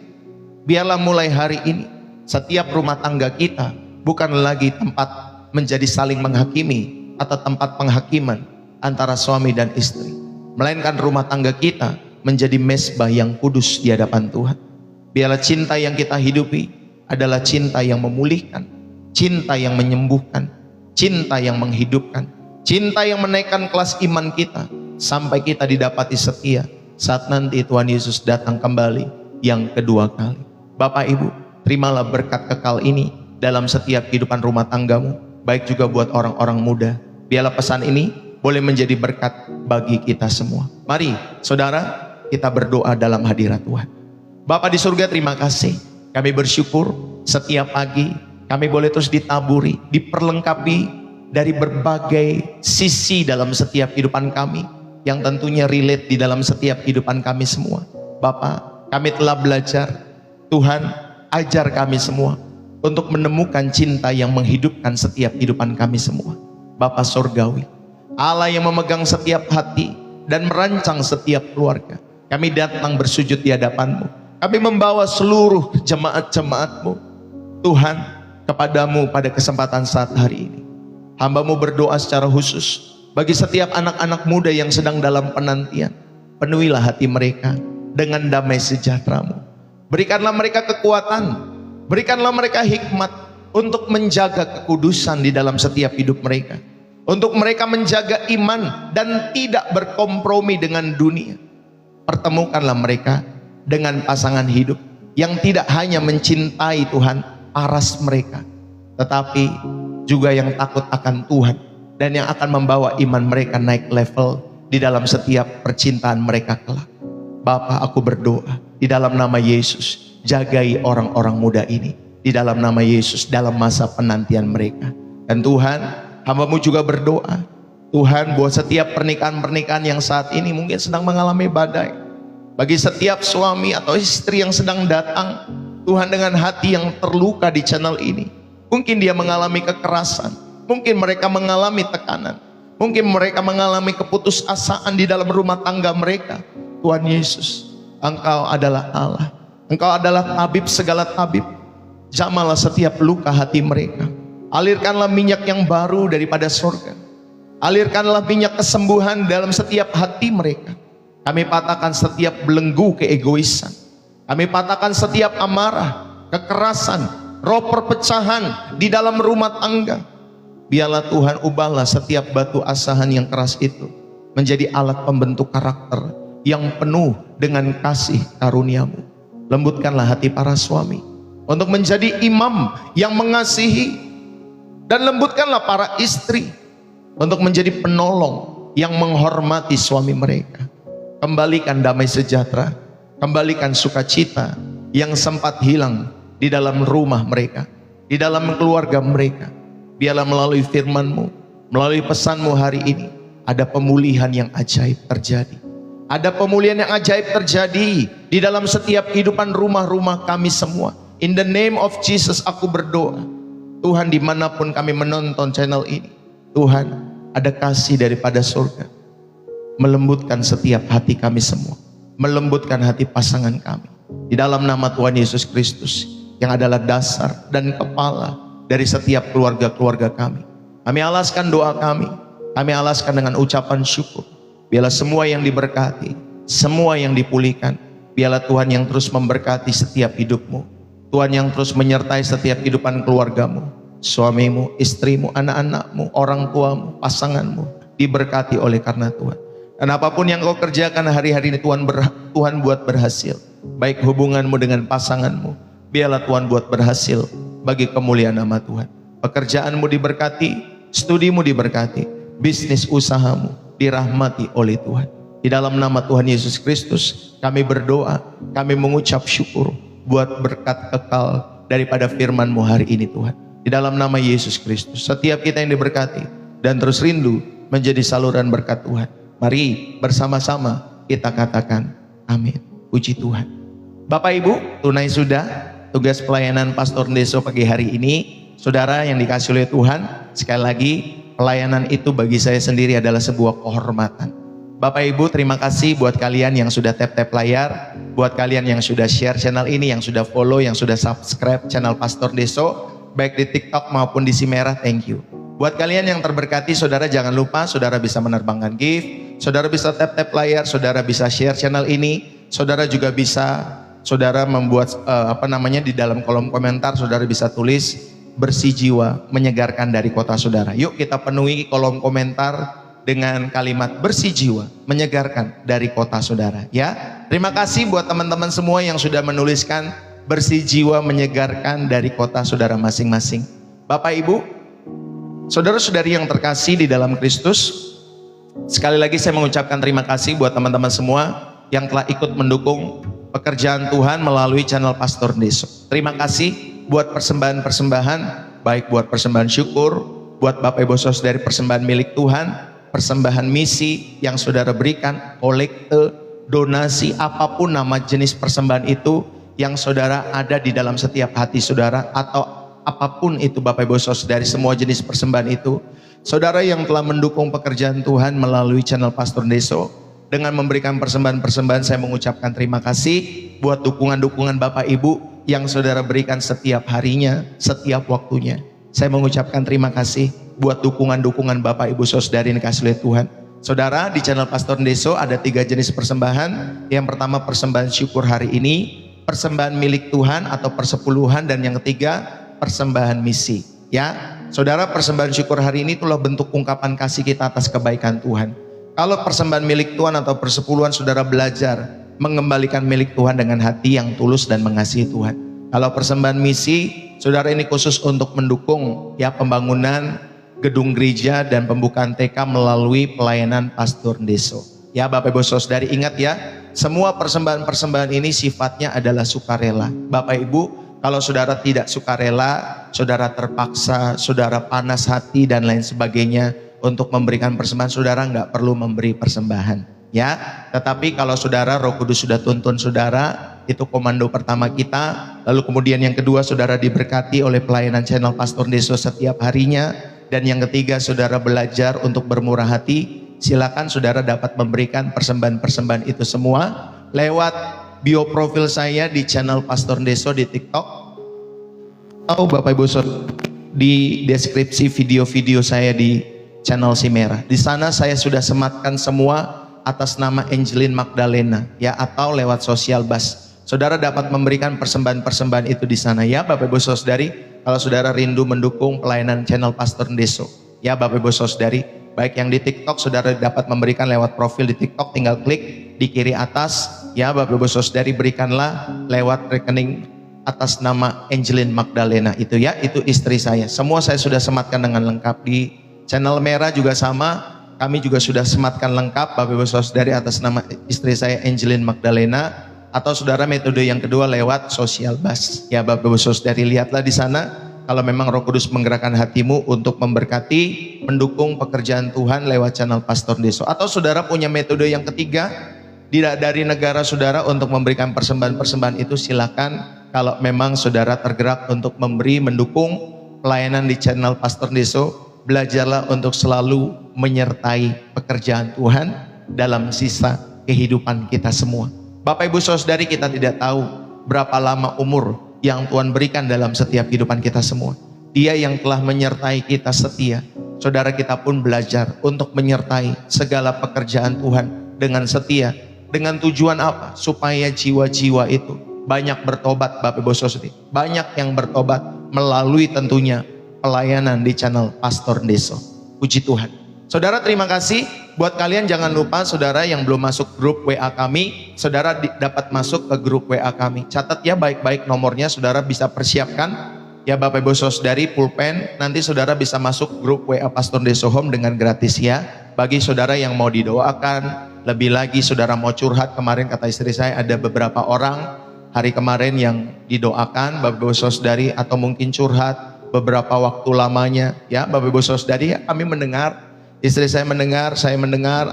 Biarlah mulai hari ini setiap rumah tangga kita bukan lagi tempat menjadi saling menghakimi atau tempat penghakiman antara suami dan istri, melainkan rumah tangga kita menjadi mezbah yang kudus di hadapan Tuhan. Biarlah cinta yang kita hidupi adalah cinta yang memulihkan, cinta yang menyembuhkan, cinta yang menghidupkan, cinta yang menaikkan kelas iman kita sampai kita didapati setia saat nanti Tuhan Yesus datang kembali yang kedua kali. Bapak Ibu, terimalah berkat kekal ini dalam setiap kehidupan rumah tanggamu, baik juga buat orang-orang muda. Biarlah pesan ini boleh menjadi berkat bagi kita semua. Mari saudara, kita berdoa dalam hadirat Tuhan. Bapa di surga, terima kasih. Kami bersyukur setiap pagi kami boleh terus ditaburi, diperlengkapi dari berbagai sisi dalam setiap kehidupan kami, yang tentunya relate di dalam setiap kehidupan kami semua. Bapa, kami telah belajar. Tuhan, ajar kami semua untuk menemukan cinta yang menghidupkan setiap kehidupan kami semua. Bapa Surgawi, Allah yang memegang setiap hati dan merancang setiap keluarga, kami datang bersujud di hadapan-Mu. Kami membawa seluruh jemaat-jemaat-Mu, Tuhan, kepadamu pada kesempatan saat hari ini. Hamba-Mu berdoa secara khusus bagi setiap anak-anak muda yang sedang dalam penantian. Penuhilah hati mereka dengan damai sejahtera-Mu. Berikanlah mereka kekuatan, berikanlah mereka hikmat untuk menjaga kekudusan di dalam setiap hidup mereka, untuk mereka menjaga iman dan tidak berkompromi dengan dunia. Pertemukanlah mereka dengan pasangan hidup yang tidak hanya mencintai Tuhan aras mereka, tetapi juga yang takut akan Tuhan dan yang akan membawa iman mereka naik level di dalam setiap percintaan mereka kelak. Bapa, aku berdoa di dalam nama Yesus, jagai orang-orang muda ini di dalam nama Yesus dalam masa penantian mereka. Dan Tuhan, hamba-Mu juga berdoa, Tuhan, buat setiap pernikahan-pernikahan yang saat ini mungkin sedang mengalami badai. Bagi setiap suami atau istri yang sedang datang, Tuhan, dengan hati yang terluka di channel ini, mungkin dia mengalami kekerasan, mungkin mereka mengalami tekanan, mungkin mereka mengalami keputusasaan di dalam rumah tangga mereka. Tuhan Yesus, Engkau adalah Allah, Engkau adalah tabib segala tabib. Jamalah setiap luka hati mereka. Alirkanlah minyak yang baru daripada surga. Alirkanlah minyak kesembuhan dalam setiap hati mereka. Kami patahkan setiap belenggu keegoisan. Kami patahkan setiap amarah, kekerasan, roh perpecahan di dalam rumah tangga. Biarlah Tuhan, ubahlah setiap batu asahan yang keras itu menjadi alat pembentuk karakter yang penuh dengan kasih karunia-Mu. Lembutkanlah hati para suami untuk menjadi imam yang mengasihi, dan lembutkanlah para istri untuk menjadi penolong yang menghormati suami mereka. Kembalikan damai sejahtera, kembalikan sukacita yang sempat hilang di dalam rumah mereka, di dalam keluarga mereka. Biarlah melalui firman-Mu, melalui pesan-Mu hari ini, ada pemulihan yang ajaib terjadi. Ada pemulihan yang ajaib terjadi di dalam setiap kehidupan rumah-rumah kami semua. In the name of Jesus aku berdoa, Tuhan, dimanapun kami menonton channel ini, Tuhan, ada kasih daripada surga melembutkan setiap hati kami semua, melembutkan hati pasangan kami. Di dalam nama Tuhan Yesus Kristus yang adalah dasar dan kepala dari setiap keluarga-keluarga kami, kami alaskan doa kami alaskan dengan ucapan syukur. Biarlah semua yang diberkati, semua yang dipulihkan. Biarlah Tuhan yang terus memberkati setiap hidupmu, Tuhan yang terus menyertai setiap kehidupan keluargamu, suamimu, istrimu, anak-anakmu, orang tuamu, pasanganmu, diberkati oleh karena Tuhan. Dan apapun yang kau kerjakan hari-hari ini, Tuhan buat berhasil. Baik hubunganmu dengan pasanganmu, biarlah Tuhan buat berhasil bagi kemuliaan nama Tuhan. Pekerjaanmu diberkati, studimu diberkati, bisnis usahamu dirahmati oleh Tuhan. Di dalam nama Tuhan Yesus Kristus kami berdoa, kami mengucap syukur buat berkat kekal daripada firman-Mu hari ini Tuhan. Di dalam nama Yesus Kristus, setiap kita yang diberkati dan terus rindu menjadi saluran berkat Tuhan. Mari bersama-sama kita katakan amin. Puji Tuhan. Bapak Ibu, tunai sudah tugas pelayanan Pastor Deso pagi hari ini saudara yang dikasih oleh Tuhan, sekali lagi pelayanan itu bagi saya sendiri adalah sebuah kehormatan. Bapak Ibu, terima kasih buat kalian yang sudah tap-tap layar, buat kalian yang sudah share channel ini, yang sudah follow, yang sudah subscribe channel Pastor Deso, baik di TikTok maupun di Simera, thank you. Buat kalian yang terberkati, saudara jangan lupa, saudara bisa menerbangkan gift, saudara bisa tap-tap layar, saudara bisa share channel ini, saudara juga bisa, saudara membuat di dalam kolom komentar, saudara bisa tulis bersih jiwa menyegarkan dari kota saudara. Yuk kita penuhi kolom komentar dengan kalimat bersih jiwa menyegarkan dari kota saudara, ya. Terima kasih buat teman-teman semua yang sudah menuliskan bersih jiwa menyegarkan dari kota saudara masing-masing. Bapak Ibu, saudara-saudari yang terkasih di dalam Kristus, sekali lagi saya mengucapkan terima kasih buat teman-teman semua yang telah ikut mendukung pekerjaan Tuhan melalui channel Pastor Deso. Terima kasih buat persembahan-persembahan, baik buat persembahan syukur, buat Bapak Ibu Saudari persembahan milik Tuhan, persembahan misi yang saudara berikan, kolekte, donasi, apapun nama jenis persembahan itu yang saudara ada di dalam setiap hati saudara, atau apapun itu Bapak Ibu Saudari, semua jenis persembahan itu, saudara yang telah mendukung pekerjaan Tuhan melalui channel Pastor Deso dengan memberikan persembahan-persembahan, saya mengucapkan terima kasih buat dukungan-dukungan Bapak Ibu yang saudara berikan setiap harinya, setiap waktunya. Saya mengucapkan terima kasih buat dukungan-dukungan Bapak Ibu Saudari yang dikasihi oleh Tuhan. Saudara, di channel Pastor Deso ada 3 jenis persembahan. Yang pertama persembahan syukur hari ini, persembahan milik Tuhan atau persepuluhan, dan yang ketiga persembahan misi, ya. Saudara, persembahan syukur hari ini itulah bentuk ungkapan kasih kita atas kebaikan Tuhan. Kalau persembahan milik Tuhan atau persepuluhan, saudara belajar mengembalikan milik Tuhan dengan hati yang tulus dan mengasihi Tuhan. Kalau persembahan misi, saudara, ini khusus untuk mendukung ya pembangunan gedung gereja dan pembukaan TK melalui pelayanan Pastor Deso. Ya Bapak Ibu Saudari, ingat ya, semua persembahan-persembahan ini sifatnya adalah sukarela. Bapak Ibu, kalau saudara tidak sukarela, saudara terpaksa, saudara panas hati dan lain sebagainya untuk memberikan persembahan, saudara nggak perlu memberi persembahan, ya. Tetapi kalau saudara, Roh Kudus sudah tuntun saudara, itu komando pertama kita. Lalu kemudian yang kedua, saudara diberkati oleh pelayanan channel Pastor Deso setiap harinya. Dan yang ketiga, saudara belajar untuk bermurah hati. Silakan saudara dapat memberikan persembahan-persembahan itu semua lewat bio profil saya di channel Pastor Deso di TikTok, atau Bapak Ibu Saudara di deskripsi video-video saya di channel Simera. Di sana saya sudah sematkan semua atas nama Angelin Magdalena, ya, atau lewat sosial bus. Saudara dapat memberikan persembahan-persembahan itu di sana, ya Bapak Ibu Saudari. Kalau saudara rindu mendukung pelayanan channel Pastor Deso, ya Bapak Ibu Saudari, baik yang di TikTok, saudara dapat memberikan lewat profil di TikTok, tinggal klik di kiri atas, ya Bapak Ibu Saudari, berikanlah lewat rekening atas nama Angelin Magdalena itu, ya, itu istri saya. Semua saya sudah sematkan dengan lengkap. Di channel Merah juga sama, kami juga sudah sematkan lengkap Bapak Ibu Saudari atas nama istri saya Angelin Magdalena. Atau saudara, metode yang kedua lewat sosial bus, ya Bapak Ibu Saudari, lihatlah di sana. Kalau memang Roh Kudus menggerakkan hatimu untuk memberkati, mendukung pekerjaan Tuhan lewat channel Pastor Deso. Atau saudara punya metode yang ketiga, dari negara saudara untuk memberikan persembahan-persembahan itu, silakan. Kalau memang saudara tergerak untuk memberi, mendukung pelayanan di channel Pastor Deso, belajarlah untuk selalu menyertai pekerjaan Tuhan dalam sisa kehidupan kita semua. Bapak Ibu Saudari, kita tidak tahu berapa lama umur yang Tuhan berikan dalam setiap kehidupan kita semua. Dia yang telah menyertai kita setia. Saudara, kita pun belajar untuk menyertai segala pekerjaan Tuhan dengan setia. Dengan tujuan apa? Supaya jiwa-jiwa itu banyak bertobat Bapak Ibu Saudari. Banyak yang bertobat melalui tentunya pelayanan di channel Pastor Deso. Puji Tuhan. Saudara, terima kasih. Buat kalian jangan lupa, saudara yang belum masuk grup WA kami, saudara dapat masuk ke grup WA kami. Catat ya baik-baik nomornya, saudara bisa persiapkan ya Bapak Ibu Saudari, pulpen. Nanti saudara bisa masuk grup WA Pastor Deso Home dengan gratis, ya. Bagi saudara yang mau didoakan, lebih lagi saudara mau curhat, kemarin kata istri saya ada beberapa orang hari kemarin yang didoakan Bapak Ibu Saudari, atau mungkin curhat beberapa waktu lamanya, ya Bapak Ibu Saudari, kami mendengar. Istri saya mendengar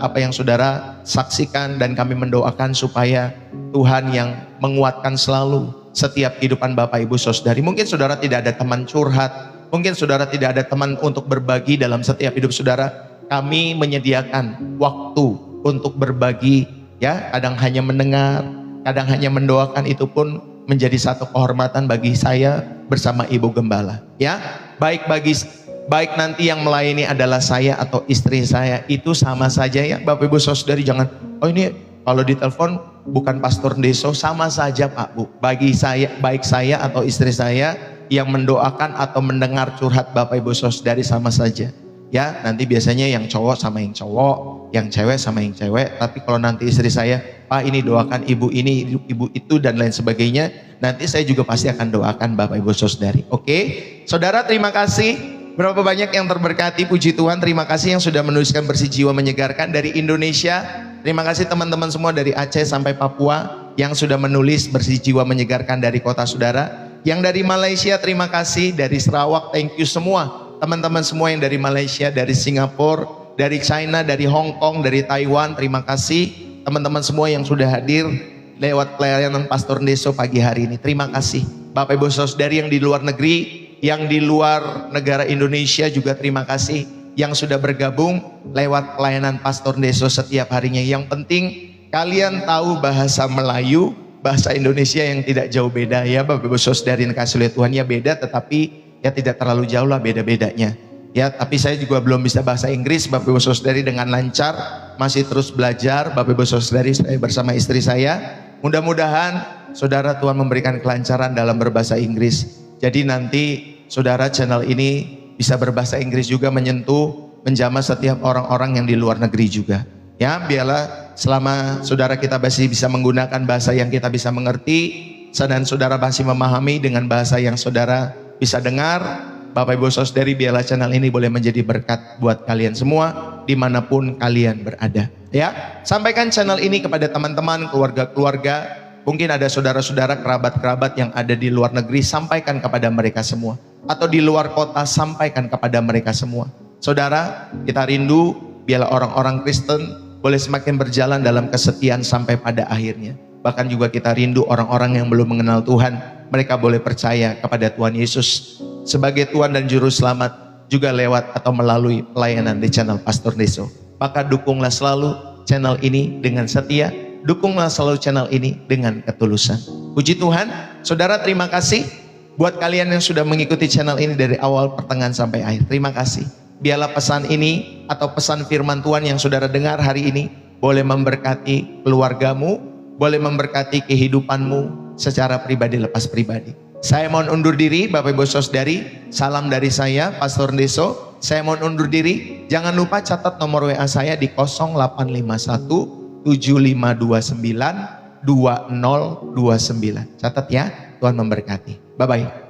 apa yang saudara saksikan, dan kami mendoakan supaya Tuhan yang menguatkan selalu setiap kehidupan Bapak Ibu Saudari. Mungkin saudara tidak ada teman curhat, Mungkin saudara tidak ada teman untuk berbagi dalam setiap hidup saudara. Kami menyediakan waktu untuk berbagi, ya. Kadang hanya mendengar, kadang hanya mendoakan, itu pun menjadi satu kehormatan bagi saya bersama Ibu Gembala, ya. Baik nanti yang melayani adalah saya atau istri saya, itu sama saja ya Bapak Ibu Saudari. Jangan, oh ini kalau ditelepon bukan Pastor Deso, sama saja Pak Bu. Bagi saya, baik saya atau istri saya yang mendoakan atau mendengar curhat Bapak Ibu Saudari, sama saja. Ya, nanti biasanya yang cowok sama yang cowok, yang cewek sama yang cewek. Tapi kalau nanti istri saya, Pak ini doakan ibu ini, ibu itu, dan lain sebagainya, nanti saya juga pasti akan doakan Bapak Ibu Saudari. Oke, saudara, terima kasih. Berapa banyak yang terberkati, puji Tuhan. Terima kasih yang sudah menuliskan bersih jiwa menyegarkan dari Indonesia. Terima kasih teman-teman semua dari Aceh sampai Papua yang sudah menulis bersih jiwa menyegarkan dari kota saudara. Yang dari Malaysia, terima kasih. Dari Sarawak, thank you semua. Teman-teman semua yang dari Malaysia, dari Singapura, dari China, dari Hong Kong, dari Taiwan, terima kasih. Teman-teman semua yang sudah hadir lewat pelayanan Pastor Deso pagi hari ini, terima kasih. Bapak Ibu Saudari yang di luar negeri, yang di luar negara Indonesia juga terima kasih yang sudah bergabung lewat pelayanan Pastor Deso setiap harinya. Yang penting kalian tahu bahasa Melayu, bahasa Indonesia yang tidak jauh beda ya Bapak Ibu Saudari yang kasih oleh Tuhan. Ya beda, tetapi ya tidak terlalu jauh lah beda-bedanya. Ya, tapi saya juga belum bisa bahasa Inggris Bapak Ibu Saudari dengan lancar, masih terus belajar Bapak Ibu Saudari, saya bersama istri saya. Mudah-mudahan saudara Tuhan memberikan kelancaran dalam berbahasa Inggris. Jadi nanti saudara channel ini bisa berbahasa Inggris juga, menjamah setiap orang-orang yang di luar negeri juga. Ya, biarlah selama saudara kita masih bisa menggunakan bahasa yang kita bisa mengerti, dan saudara masih memahami dengan bahasa yang saudara bisa dengar, Bapak Ibu Saudari, biarlah channel ini boleh menjadi berkat buat kalian semua dimanapun kalian berada. Ya, sampaikan channel ini kepada teman-teman, keluarga-keluarga. Mungkin ada saudara-saudara, kerabat-kerabat yang ada di luar negeri, sampaikan kepada mereka semua. Atau di luar kota, sampaikan kepada mereka semua. Saudara, kita rindu biarlah orang-orang Kristen boleh semakin berjalan dalam kesetiaan sampai pada akhirnya. Bahkan juga kita rindu orang-orang yang belum mengenal Tuhan, mereka boleh percaya kepada Tuhan Yesus sebagai Tuhan dan Juru Selamat, juga lewat atau melalui pelayanan di channel Pastor Deso. Maka dukunglah selalu channel ini dengan setia. Dukunglah selalu channel ini dengan ketulusan. Puji Tuhan, saudara, terima kasih buat kalian yang sudah mengikuti channel ini dari awal, pertengahan sampai akhir. Terima kasih. Biarlah pesan ini atau pesan firman Tuhan yang saudara dengar hari ini boleh memberkati keluargamu, boleh memberkati kehidupanmu secara pribadi lepas pribadi. Saya mohon undur diri Bapak Ibu Saudari. Salam dari saya Pastor Deso. Saya mohon undur diri. Jangan lupa catat nomor WA saya di 0851 7529 2029. Catat ya, Tuhan memberkati. Bye-bye.